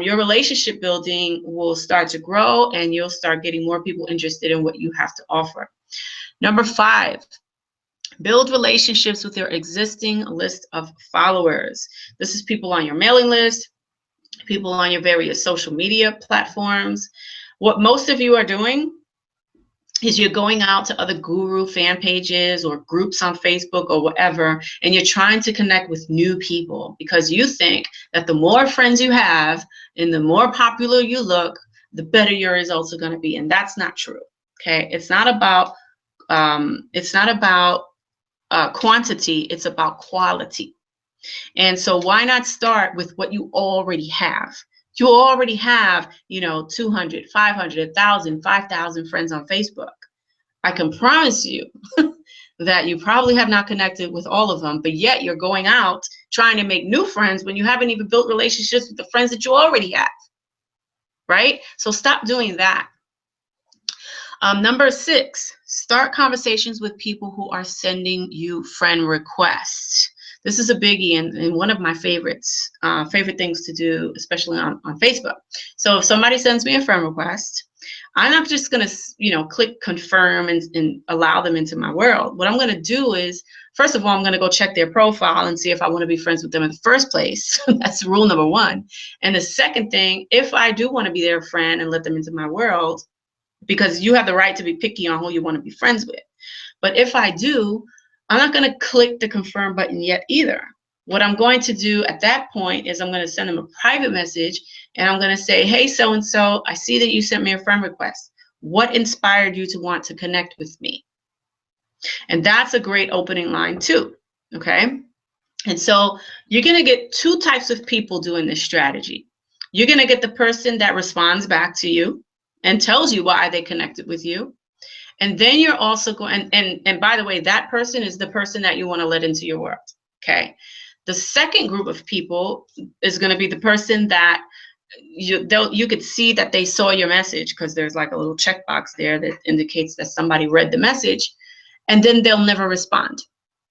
S2: your relationship building will start to grow, and you'll start getting more people interested in what you have to offer. Number 5, build relationships with your existing list of followers. This is people on your mailing list, people on your various social media platforms. What most of you are doing is you're going out to other guru fan pages or groups on Facebook or whatever, and you're trying to connect with new people because you think that the more friends you have and the more popular you look, the better your results are going to be. And that's not true. Okay, it's not about quantity, it's about quality. And so why not start with what you already have? You already have, you know, 200, 500, 1,000, 5,000 friends on Facebook. I can promise you that you probably have not connected with all of them, but yet you're going out trying to make new friends when you haven't even built relationships with the friends that you already have, right? So stop doing that. Number 6, start conversations with people who are sending you friend requests. This is a biggie and one of my favorite things to do, especially on Facebook. So if somebody sends me a friend request, I'm not just going to, you know, click confirm and allow them into my world. What I'm going to do is, first of all, I'm going to go check their profile and see if I want to be friends with them in the first place. That's rule number 1. And the second thing, if I do want to be their friend and let them into my world, because you have the right to be picky on who you want to be friends with. But if I do, I'm not going to click the confirm button yet either. What I'm going to do at that point is I'm going to send them a private message, and I'm going to say, hey, so-and-so, I see that you sent me a friend request. What inspired you to want to connect with me? And that's a great opening line too, okay? And so you're going to get 2 types of people doing this strategy. You're going to get the person that responds back to you and tells you why they connected with you. And then you're also going, and by the way, that person is the person that you want to let into your world, okay? The second group of people is going to be the person that you could see that they saw your message, because there's like a little checkbox there that indicates that somebody read the message, and then they'll never respond.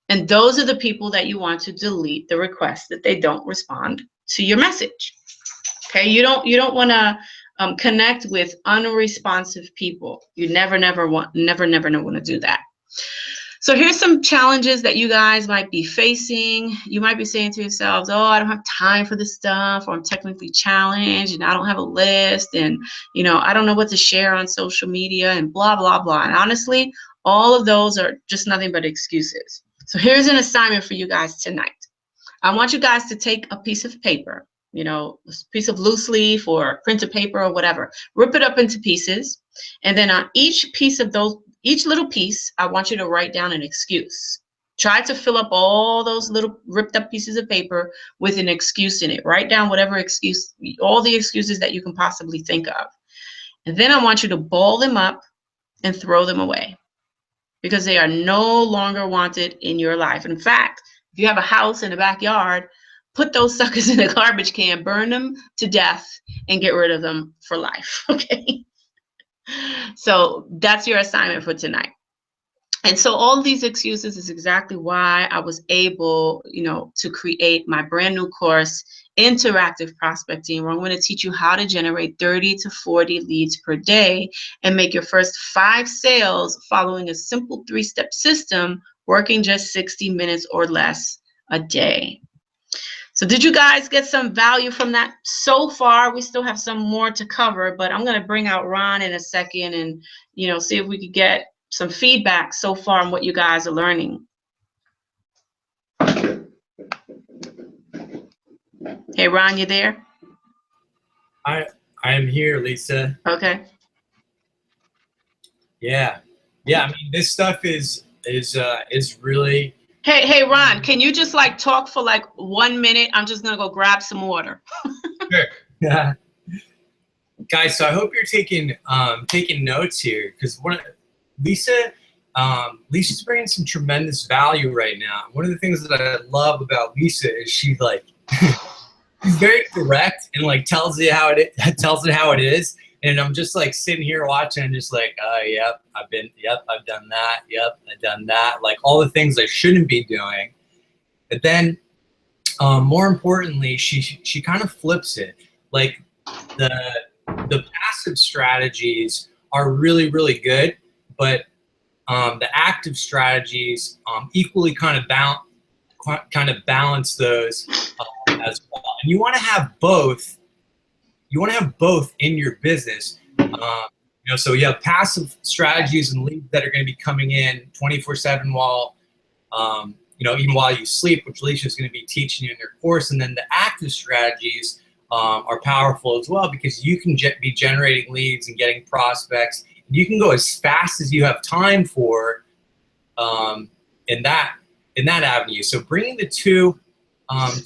S2: And those are the people that you want to delete the request that they don't respond to your message. Okay, you don't want to connect with unresponsive people. You never want to do that. So here's some challenges that you guys might be facing. You might be saying to yourselves, oh, I don't have time for this stuff, or I'm technically challenged and I don't have a list, and I don't know what to share on social media, and blah, blah, blah. And honestly, all of those are just nothing but excuses. So here's an assignment for you guys tonight. I want you guys to take a piece of paper, a piece of loose leaf or printed paper or whatever, rip it up into pieces. And then on each little piece, I want you to write down an excuse. Try to fill up all those little ripped up pieces of paper with an excuse in it. Write down whatever excuse, all the excuses that you can possibly think of. And then I want you to ball them up and throw them away, because they are no longer wanted in your life. In fact, if you have a house in the backyard, put those suckers in a garbage can, burn them to death, and get rid of them for life, okay? So that's your assignment for tonight. And so all these excuses is exactly why I was able, to create my brand new course, Interactive Prospecting, where I'm going to teach you how to generate 30 to 40 leads per day and make your first 5 sales following a simple 3-step system, working just 60 minutes or less a day. So did you guys get some value from that so far? We still have some more to cover, but I'm going to bring out Ron in a second and, see if we could get some feedback so far on what you guys are learning. Hey, Ron, you there?
S1: I am here, Lisa.
S2: Okay.
S1: Yeah. I mean, this stuff is really.
S2: Hey, Ron, can you just talk for 1 minute? I'm just gonna go grab some water.
S1: Sure. Yeah. Guys, so I hope you're taking notes here, because Lisa's bringing some tremendous value right now. One of the things that I love about Lisa is she's she's very direct and tells it how it is. And I'm just sitting here watching and just yep, I've done that. Yep, I've done that. All the things I shouldn't be doing. But then more importantly, she kind of flips it. The passive strategies are really, really good, but the active strategies equally kind of balance those as well. And you want to have both. You want to have both in your business. So you have passive strategies and leads that are going to be coming in 24/7 while, even while you sleep, which Alicia is going to be teaching you in your course. And then the active strategies are powerful as well, because you can be generating leads and getting prospects. You can go as fast as you have time for in that avenue. So bringing the two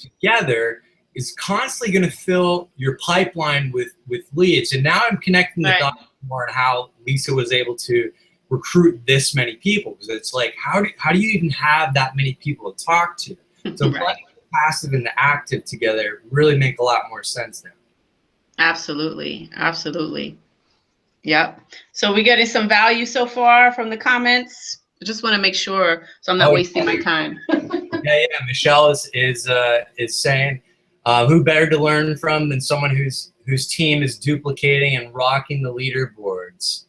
S1: together is constantly going to fill your pipeline with leads. And now I'm connecting the dots more on how Lisa was able to recruit this many people, because it's how do you even have that many people to talk to? So blending the passive and the active together really make a lot more sense now.
S2: Absolutely. Yep. So we getting some value so far from the comments? I just want to make sure so I'm not wasting my time.
S1: Yeah. Michelle is saying, who better to learn from than someone whose team is duplicating and rocking the leaderboards?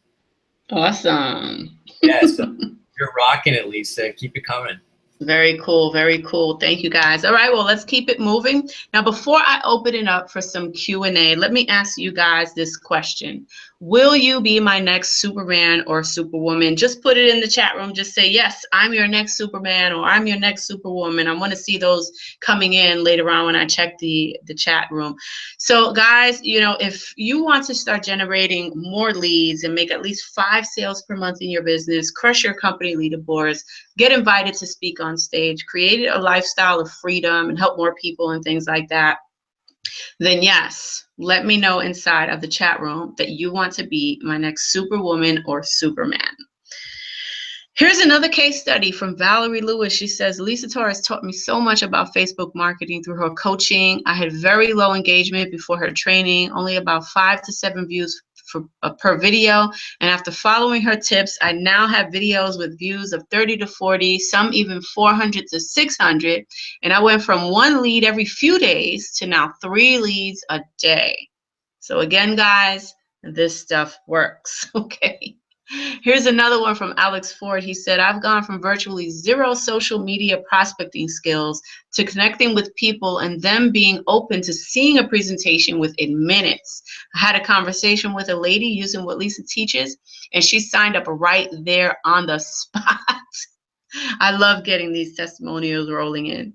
S2: Awesome.
S1: Yes, you're rocking it, Lisa. Keep it coming.
S2: Very cool. Thank you, guys. All right, well, let's keep it moving. Now, before I open it up for some Q&A, let me ask you guys this question. Will you be my next Superman or Superwoman? Just put it in the chat room. Just say, yes, I'm your next Superman, or I'm your next Superwoman. I want to see those coming in later on when I check the chat room. So guys, if you want to start generating more leads and make at least 5 sales per month in your business, crush your company leaderboards, get invited to speak on stage, create a lifestyle of freedom and help more people and things like that, then yes, let me know inside of the chat room that you want to be my next Superwoman or Superman. Here's another case study from Valerie Lewis. She says, Lisa Torres taught me so much about Facebook marketing through her coaching. I had very low engagement before her training, only about 5 to 7 views per video. And after following her tips, I now have videos with views of 30 to 40, some even 400 to 600. And I went from 1 lead every few days to now 3 leads a day. So again, guys, this stuff works, okay? Here's another one from Alex Ford. He said, I've gone from virtually 0 social media prospecting skills to connecting with people and them being open to seeing a presentation within minutes. I had a conversation with a lady using what Lisa teaches, and she signed up right there on the spot. I love getting these testimonials rolling in.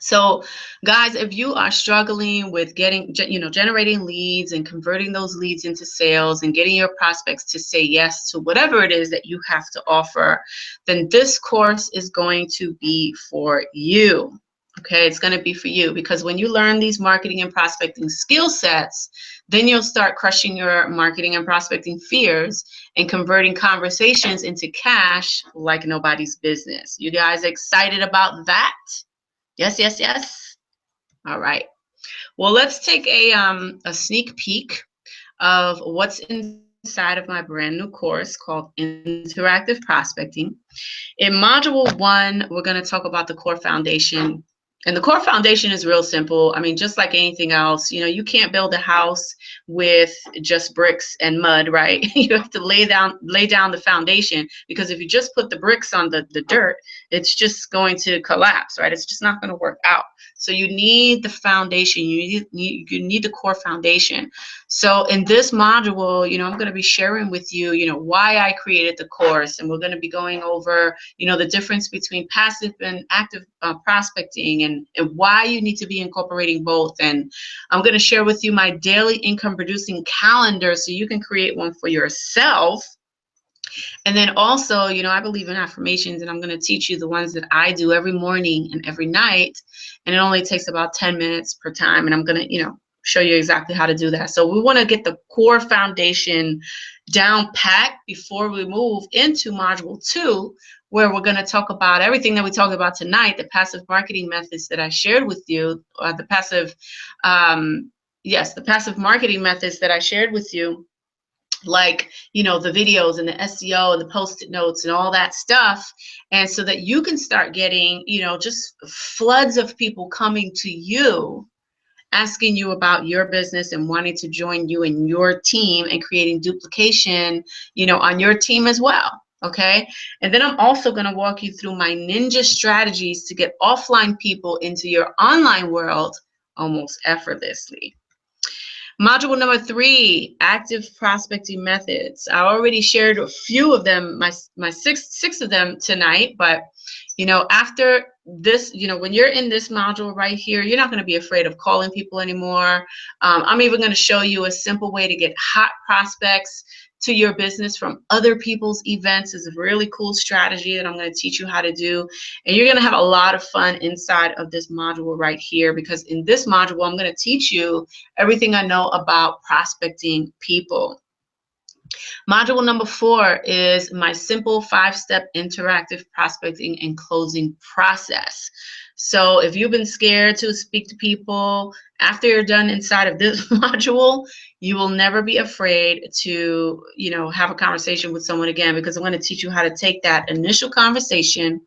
S2: So guys, if you are struggling with generating leads and converting those leads into sales and getting your prospects to say yes to whatever it is that you have to offer, then this course is going to be for you. Okay, it's going to be for you, because when you learn these marketing and prospecting skill sets, then you'll start crushing your marketing and prospecting fears and converting conversations into cash like nobody's business. You guys excited about that? Yes, yes, yes. All right. Well, let's take a sneak peek of what's inside of my brand new course called Interactive Prospecting. In Module 1, we're going to talk about the core foundation. And the core foundation is real simple. I mean, just like anything else, you can't build a house with just bricks and mud, right? You have to lay down the foundation, because if you just put the bricks on the dirt, it's just going to collapse, right? It's just not going to work out. So you need the foundation. You need the core foundation. So in this module, I'm going to be sharing with you, why I created the course, and we're going to be going over, the difference between passive and active prospecting, and why you need to be incorporating both. And I'm going to share with you my daily income producing calendar so you can create one for yourself. And then also, I believe in affirmations, and I'm going to teach you the ones that I do every morning and every night. And it only takes about 10 minutes per time. And I'm going to, show you exactly how to do that. So we want to get the core foundation down pat before we move into Module 2, where we're going to talk about everything that we talked about tonight, the passive marketing methods that I shared with you, the passive marketing methods that I shared with you, like, the videos and the SEO and the Post-it notes and all that stuff. And so that you can start getting, just floods of people coming to you, asking you about your business and wanting to join you in your team, and creating duplication, on your team as well. Okay. And then I'm also going to walk you through my ninja strategies to get offline people into your online world almost effortlessly. Module number 3, active prospecting methods. I already shared a few of them, my six of them tonight, but after this, when you're in this module right here, you're not going to be afraid of calling people anymore. I'm even going to show you a simple way to get hot prospects to your business from other people's events. Is a really cool strategy that I'm going to teach you how to do. And you're going to have a lot of fun inside of this module right here, because in this module, I'm going to teach you everything I know about prospecting people. Module number 4 is my simple 5-step interactive prospecting and closing process. So if you've been scared to speak to people, after you're done inside of this module, you will never be afraid to, have a conversation with someone again, because I'm going to teach you how to take that initial conversation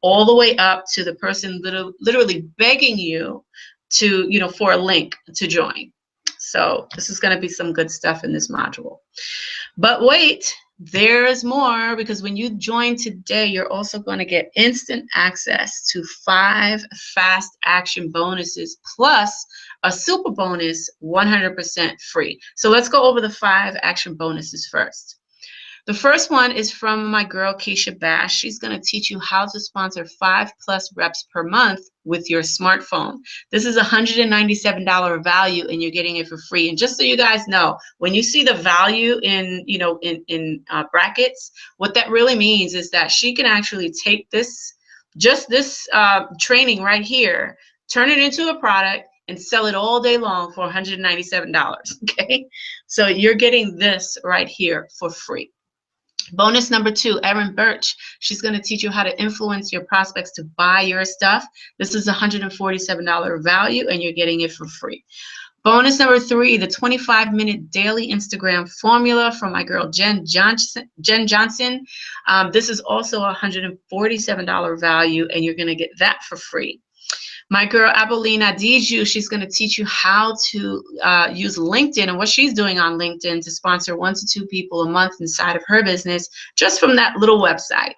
S2: all the way up to the person literally begging you to, for a link to join. So this is going to be some good stuff in this module. But wait, there's more, because when you join today, you're also going to get instant access to 5 fast action bonuses plus a super bonus 100% free. So let's go over the 5 action bonuses first. The first one is from my girl, Keisha Bash. She's going to teach you how to sponsor 5+ reps per month with your smartphone. This is $197 value, and you're getting it for free. And just so you guys know, when you see the value in, in brackets, what that really means is that she can actually take this, just this training right here, turn it into a product, and sell it all day long for $197, okay? So you're getting this right here for free. Bonus number 2, Erin Birch. She's going to teach you how to influence your prospects to buy your stuff. This is $147 value, and you're getting it for free. Bonus number 3, the 25-minute daily Instagram formula from my girl Jen Johnson. This is also $147 value, and you're going to get that for free. My girl Abilena Diju, she's going to teach you how to use LinkedIn and what she's doing on LinkedIn to sponsor 1 to 2 people a month inside of her business just from that little website.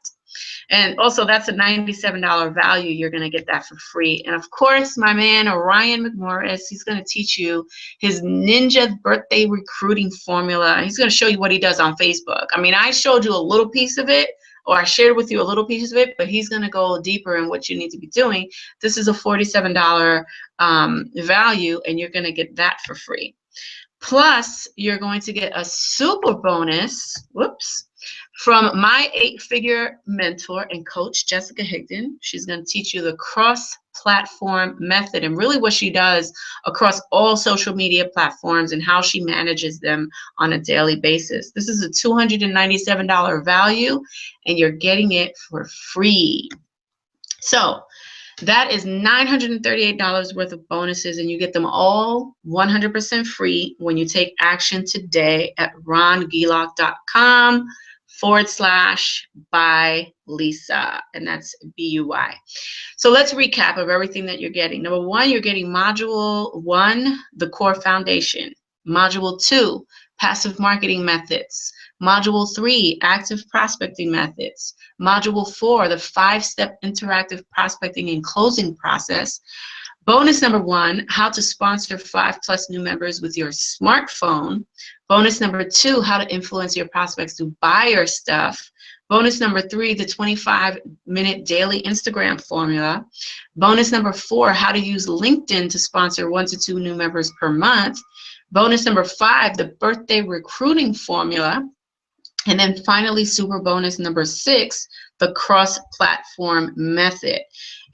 S2: And also, that's a $97 value. You're going to get that for free. And of course, my man Ryan McMorris, he's going to teach you his Ninja birthday recruiting formula. He's going to show you what he does on Facebook. I mean, I showed you a little piece of it, or I shared with you a little piece of it, but he's going to go deeper in what you need to be doing. This is a $47 value, and you're going to get that for free. Plus, you're going to get a super bonus, from my 8-figure mentor and coach, Jessica Higdon. She's going to teach you the cross-platform method and really what she does across all social media platforms and how she manages them on a daily basis. This is a $297 value, and you're getting it for free. So that is $938 worth of bonuses, and you get them all 100% free when you take action today at rongilak.com/by Lisa, and that's BUY. So let's recap of everything that you're getting. Number 1, you're getting module 1, the core foundation. Module 2, passive marketing methods. Module 3, active prospecting methods. Module 4, the 5-step interactive prospecting and closing process. Bonus number 1, how to sponsor 5+ new members with your smartphone. Bonus number 2, how to influence your prospects to buy your stuff. Bonus number 3, the 25-minute daily Instagram formula. Bonus number 4, how to use LinkedIn to sponsor 1 to 2 new members per month. Bonus number 5, the birthday recruiting formula. And then finally, super bonus number 6, the cross-platform method.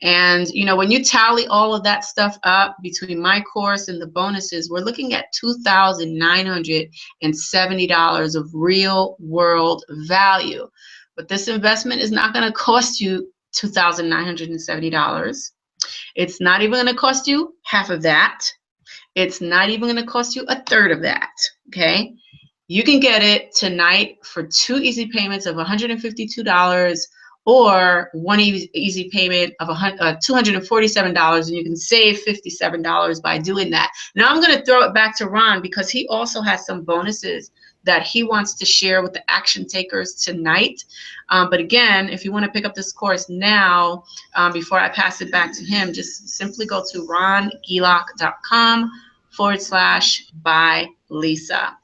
S2: And, you know, when you tally all of that stuff up between my course and the bonuses, we're looking at $2,970 of real world value. But this investment is not going to cost you $2,970. It's not even going to cost you half of that. It's not even going to cost you a third of that, okay? You can get it tonight for 2 easy payments of $152 or 1 easy payment of $247, and you can save $57 by doing that. Now I'm going to throw it back to Ron because he also has some bonuses that he wants to share with the action takers tonight. But again, if you want to pick up this course now, before I pass it back to him, just simply go to rongilak.com/by Lisa.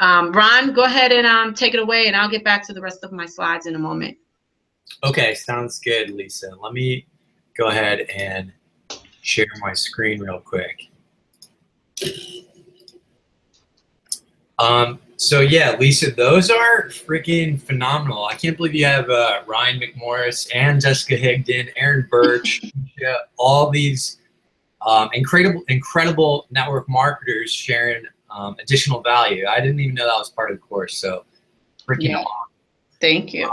S2: Ron, go ahead and take it away, and I'll get back to the rest of my slides in a moment.
S1: Okay, sounds good, Lisa. Let me go ahead and share my screen real quick. So yeah, Lisa, those are freaking phenomenal. I can't believe you have Ryan McMorris and Jessica Higdon, Erin Birch, all these incredible network marketers sharing additional value. I didn't even know that was part of the course, so freaking awesome.
S2: Thank you.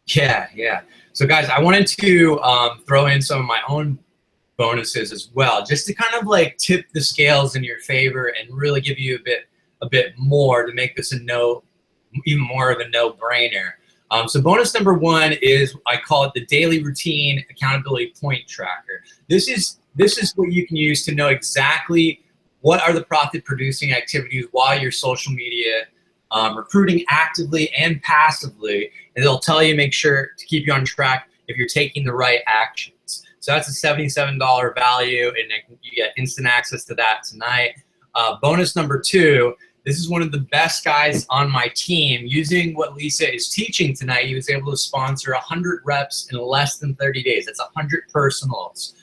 S1: Yeah. So guys, I wanted to throw in some of my own bonuses as well, just to kind of like tip the scales in your favor and really give you a bit more to make this even more of a no-brainer. So bonus number 1 is, I call it the daily routine accountability point tracker. This is what you can use to know exactly what are the profit-producing activities while you're social media recruiting actively and passively, and it'll tell you, make sure to keep you on track if you're taking the right actions. So that's a $77 value, and you get instant access to that tonight. Bonus number 2, this is one of the best guys on my team. Using what Lisa is teaching tonight, he was able to sponsor 100 reps in less than 30 days. That's 100 personals.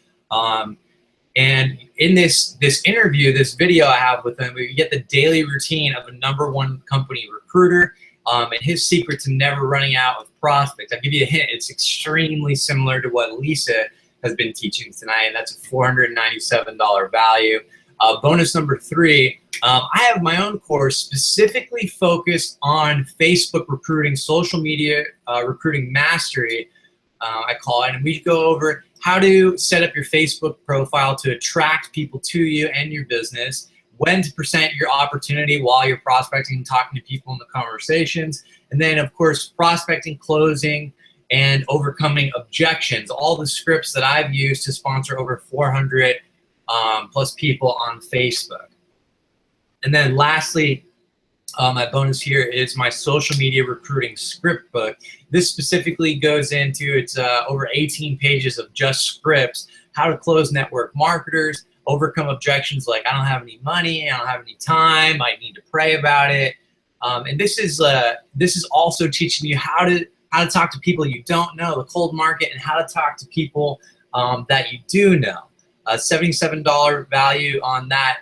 S1: And in this interview, this video I have with him, we get the daily routine of a #1 company recruiter and his secret to never running out of prospects. I'll give you a hint. It's extremely similar to what Lisa has been teaching tonight, and that's a $497 value. Bonus number 3, I have my own course specifically focused on Facebook recruiting, social media recruiting mastery, I call it. And we go over how to set up your Facebook profile to attract people to you and your business, when to present your opportunity while you're prospecting and talking to people in the conversations, and then, of course, prospecting, closing, and overcoming objections, all the scripts that I've used to sponsor over 400 plus people on Facebook. And then lastly, my bonus here is my social media recruiting script book. This specifically goes into, it's over 18 pages of just scripts, how to close network marketers, overcome objections like I don't have any money, I don't have any time, I need to pray about it. And this is also teaching you how to talk to people you don't know, the cold market, and how to talk to people that you do know. $77 value on that.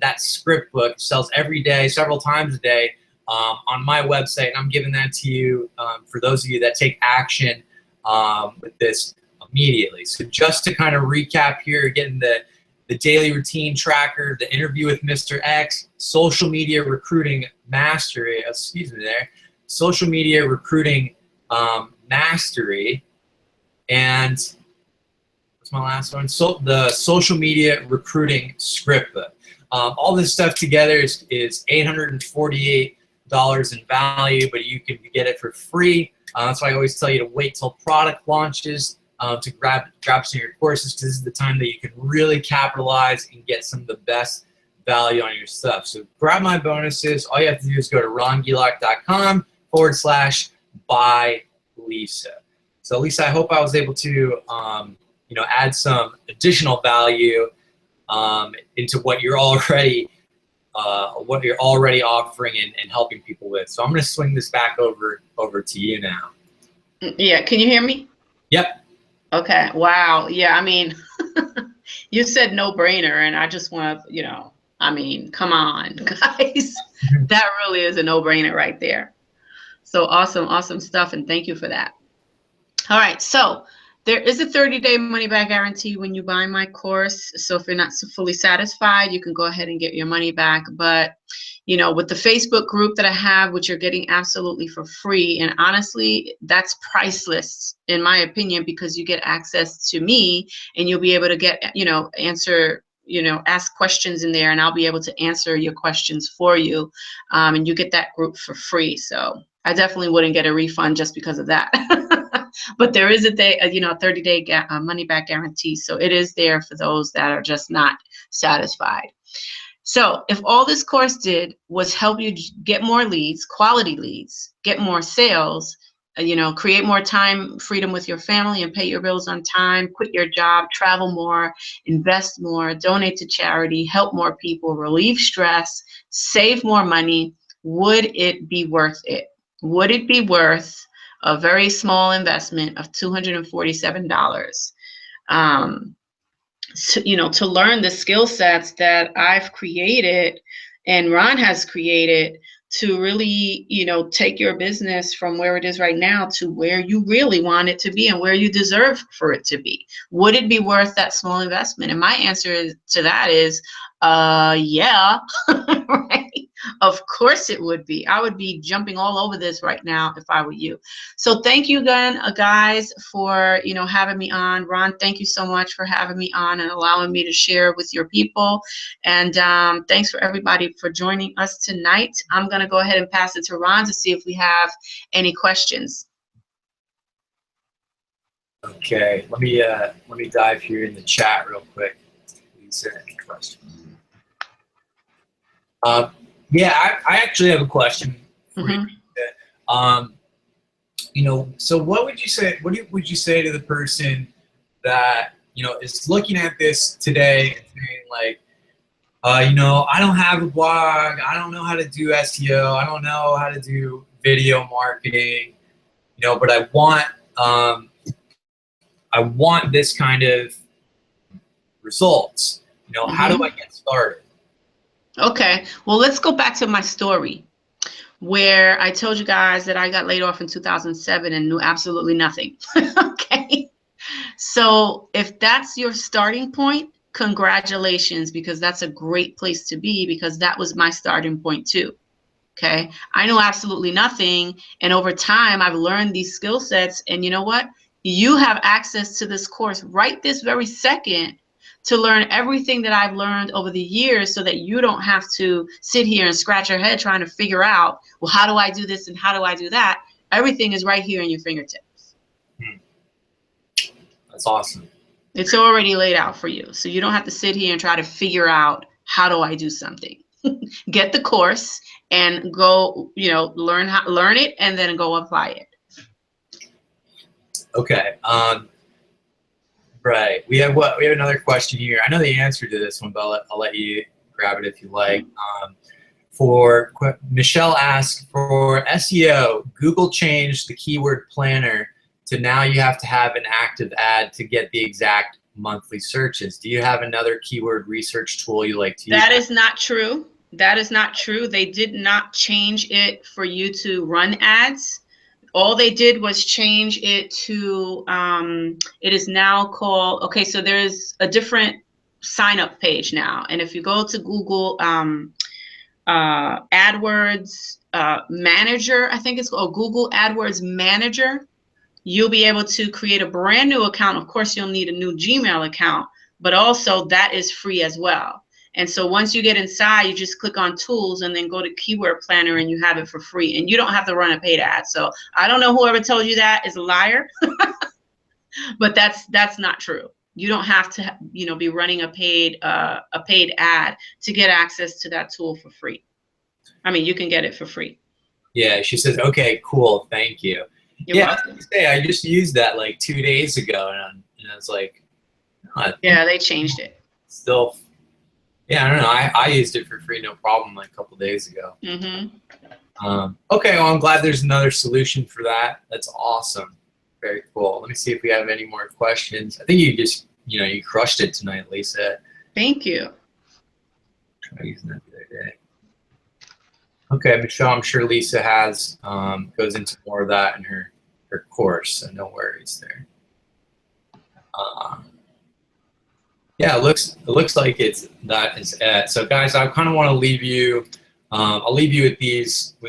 S1: That script book sells every day, several times a day on my website, and I'm giving that to you for those of you that take action with this immediately. So just to kind of recap here, getting the daily routine tracker, the interview with Mr. X, social media recruiting mastery, social media recruiting mastery, and what's my last one? So the social media recruiting script book. All this stuff together is $848 in value, but you can get it for free. That's why I always tell you to wait till product launches to grab some of your courses, because this is the time that you can really capitalize and get some of the best value on your stuff. So grab my bonuses. All you have to do is go to rongilak.com/buy Lisa. So Lisa, I hope I was able to add some additional value into what you're already offering and helping people with. So I'm going to swing this back over to you now.
S2: Yeah, can you hear me?
S1: Yep.
S2: Okay. Wow. Yeah, I mean, you said no brainer, and I just want to, I mean, come on, guys. That really is a no brainer right there. So awesome stuff, and thank you for that. All right, so there is a 30-day money-back guarantee when you buy my course. So if you're not fully satisfied, you can go ahead and get your money back. But, with the Facebook group that I have, which you're getting absolutely for free, and honestly, that's priceless in my opinion, because you get access to me and you'll be able to get, ask questions in there, and I'll be able to answer your questions for you. And you get that group for free. So I definitely wouldn't get a refund just because of that. But there is a 30-day money-back guarantee. So it is there for those that are just not satisfied. So if all this course did was help you get more leads, quality leads, get more sales, create more time freedom with your family and pay your bills on time, quit your job, travel more, invest more, donate to charity, help more people, relieve stress, save more money, would it be worth it? Would it be worth a very small investment of $247, to learn the skill sets that I've created and Ron has created to really, take your business from where it is right now to where you really want it to be and where you deserve for it to be? Would it be worth that small investment? And my answer to that is, yeah, right? Of course it would be. I would be jumping all over this right now if I were you. So thank you again, guys, for, having me on. Ron, thank you so much for having me on and allowing me to share with your people. And thanks for everybody for joining us tonight. I'm going to go ahead and pass it to Ron to see if we have any questions.
S1: Okay, let me dive here in the chat real quick. Please any questions. Yeah, I actually have a question for you. So what would you say? What would you say to the person that is looking at this today and saying like, I don't have a blog, I don't know how to do SEO, I don't know how to do video marketing, but I want this kind of results. How do I get started?
S2: Okay, well, let's go back to my story where I told you guys that I got laid off in 2007 and knew absolutely nothing. Okay, so if that's your starting point, congratulations, because that's a great place to be, because that was my starting point too. Okay. I know absolutely nothing. And over time, I've learned these skill sets. And you know what? You have access to this course right this very second to learn everything that I've learned over the years, so that you don't have to sit here and scratch your head trying to figure out, well, how do I do this and how do I do that? Everything is right here in your fingertips.
S1: That's awesome.
S2: It's already laid out for you. So you don't have to sit here and try to figure out, how do I do something? Get the course and go, learn it, and then go apply it.
S1: Okay. Right. We have another question here. I know the answer to this one, but I'll let you grab it if you like. Michelle asks, for SEO, Google changed the keyword planner to now you have to have an active ad to get the exact monthly searches. Do you have another keyword research tool you like to use?
S2: That is not true. That is not true. They did not change it for you to run ads. All they did was change it to, it is now called, okay, so there's a different sign up page now. And if you go to Google AdWords Manager, I think it's called Google AdWords Manager, you'll be able to create a brand new account. Of course, you'll need a new Gmail account, but also that is free as well. And so once you get inside, you just click on tools and then go to keyword planner, and you have it for free, and you don't have to run a paid ad. So I don't know whoever told you that is a liar, but that's not true. You don't have to, be running a paid ad to get access to that tool for free. I mean, you can get it for free.
S1: Yeah, she says, okay, cool, thank you.
S2: You're welcome.
S1: I just used that like 2 days ago, and I was like,
S2: yeah, they changed it.
S1: Still, yeah, I don't know. I used it for free, no problem, like a couple days ago. Okay, well, I'm glad there's another solution for that. That's awesome. Very cool. Let me see if we have any more questions. I think you just, you crushed it tonight, Lisa.
S2: Thank you.
S1: Try using that the other day. Okay, Michelle, I'm sure Lisa has goes into more of that in her course, so no worries there. Yeah, it looks like that is it. So guys, I kind of want to leave you. I'll leave you with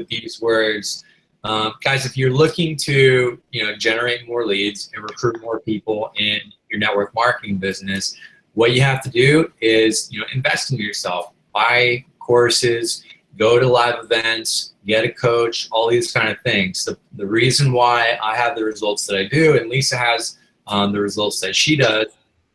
S1: these words, guys. If you're looking to generate more leads and recruit more people in your network marketing business, what you have to do is invest in yourself. Buy courses, go to live events, get a coach, all these kind of things. The reason why I have the results that I do, and Lisa has the results that she does,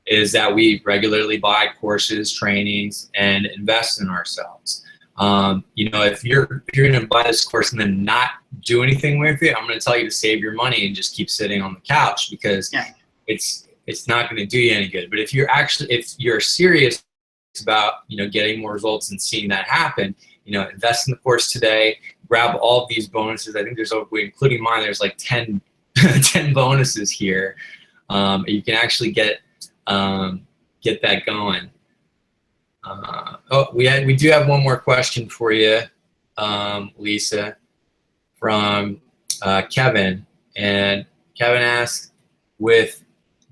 S1: is that we regularly buy courses, trainings, and invest in ourselves. If you're going to buy this course and then not do anything with it, I'm going to tell you to save your money and just keep sitting on the couch, because it's not going to do you any good. But if you're serious about getting more results and seeing that happen, invest in the course today. Grab all of these bonuses. I think including mine, there's like 10 bonuses here. You can actually get that going. We do have one more question for you, Lisa, from Kevin. And Kevin asks, with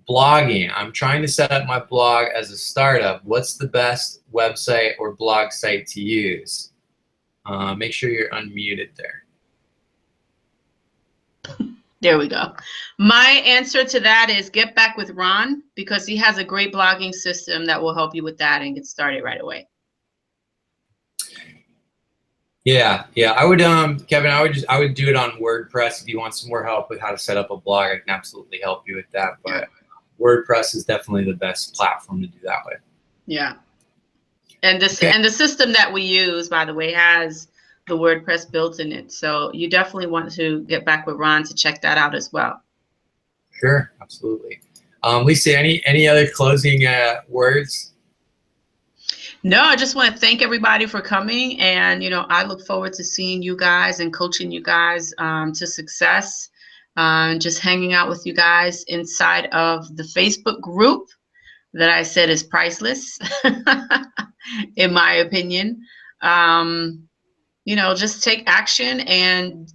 S1: blogging, I'm trying to set up my blog as a startup. What's the best website or blog site to use? Make sure you're unmuted there.
S2: There we go. My answer to that is get back with Ron, because he has a great blogging system that will help you with that and get started right away.
S1: Yeah. I would, Kevin, I would do it on WordPress. If you want some more help with how to set up a blog, I can absolutely help you with that. But WordPress is definitely the best platform to do that with.
S2: Yeah. And the system that we use, by the way, has the WordPress built in it. So you definitely want to get back with Ron to check that out as well.
S1: Sure, absolutely. Lisa, any other closing words?
S2: No, I just want to thank everybody for coming, and I look forward to seeing you guys and coaching you guys to success. Just hanging out with you guys inside of the Facebook group that I said is priceless, in my opinion. Just take action, and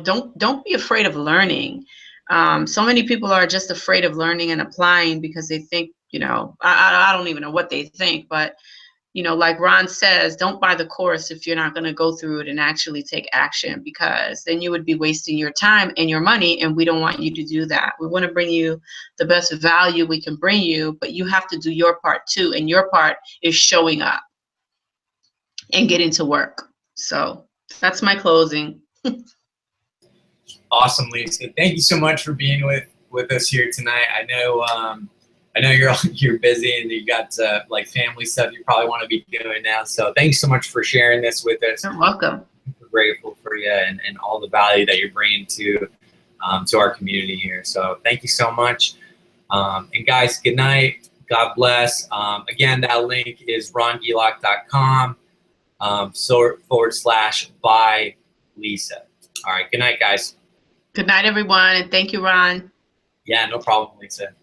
S2: don't be afraid of learning. So many people are just afraid of learning and applying because they think you know, I don't even know what they think, but you know, like Ron says, don't buy the course if you're not going to go through it and actually take action, because then you would be wasting your time and your money, and we don't want you to do that. We want to bring you the best value we can bring you, but you have to do your part too, and your part is showing up and getting to work. So that's my closing.
S1: Awesome, Lisa. Thank you so much for being with us here tonight. I know you're busy and you got like family stuff you probably want to be doing now. So thanks so much for sharing this with us.
S2: You're welcome.
S1: We're grateful for you and all the value that you're bringing to our community here. So thank you so much. And guys, good night. God bless. Again, that link is rongilak.com /by Lisa. All right. Good night, guys.
S2: Good night, everyone. And thank you, Ron.
S1: Yeah, no problem, Lisa.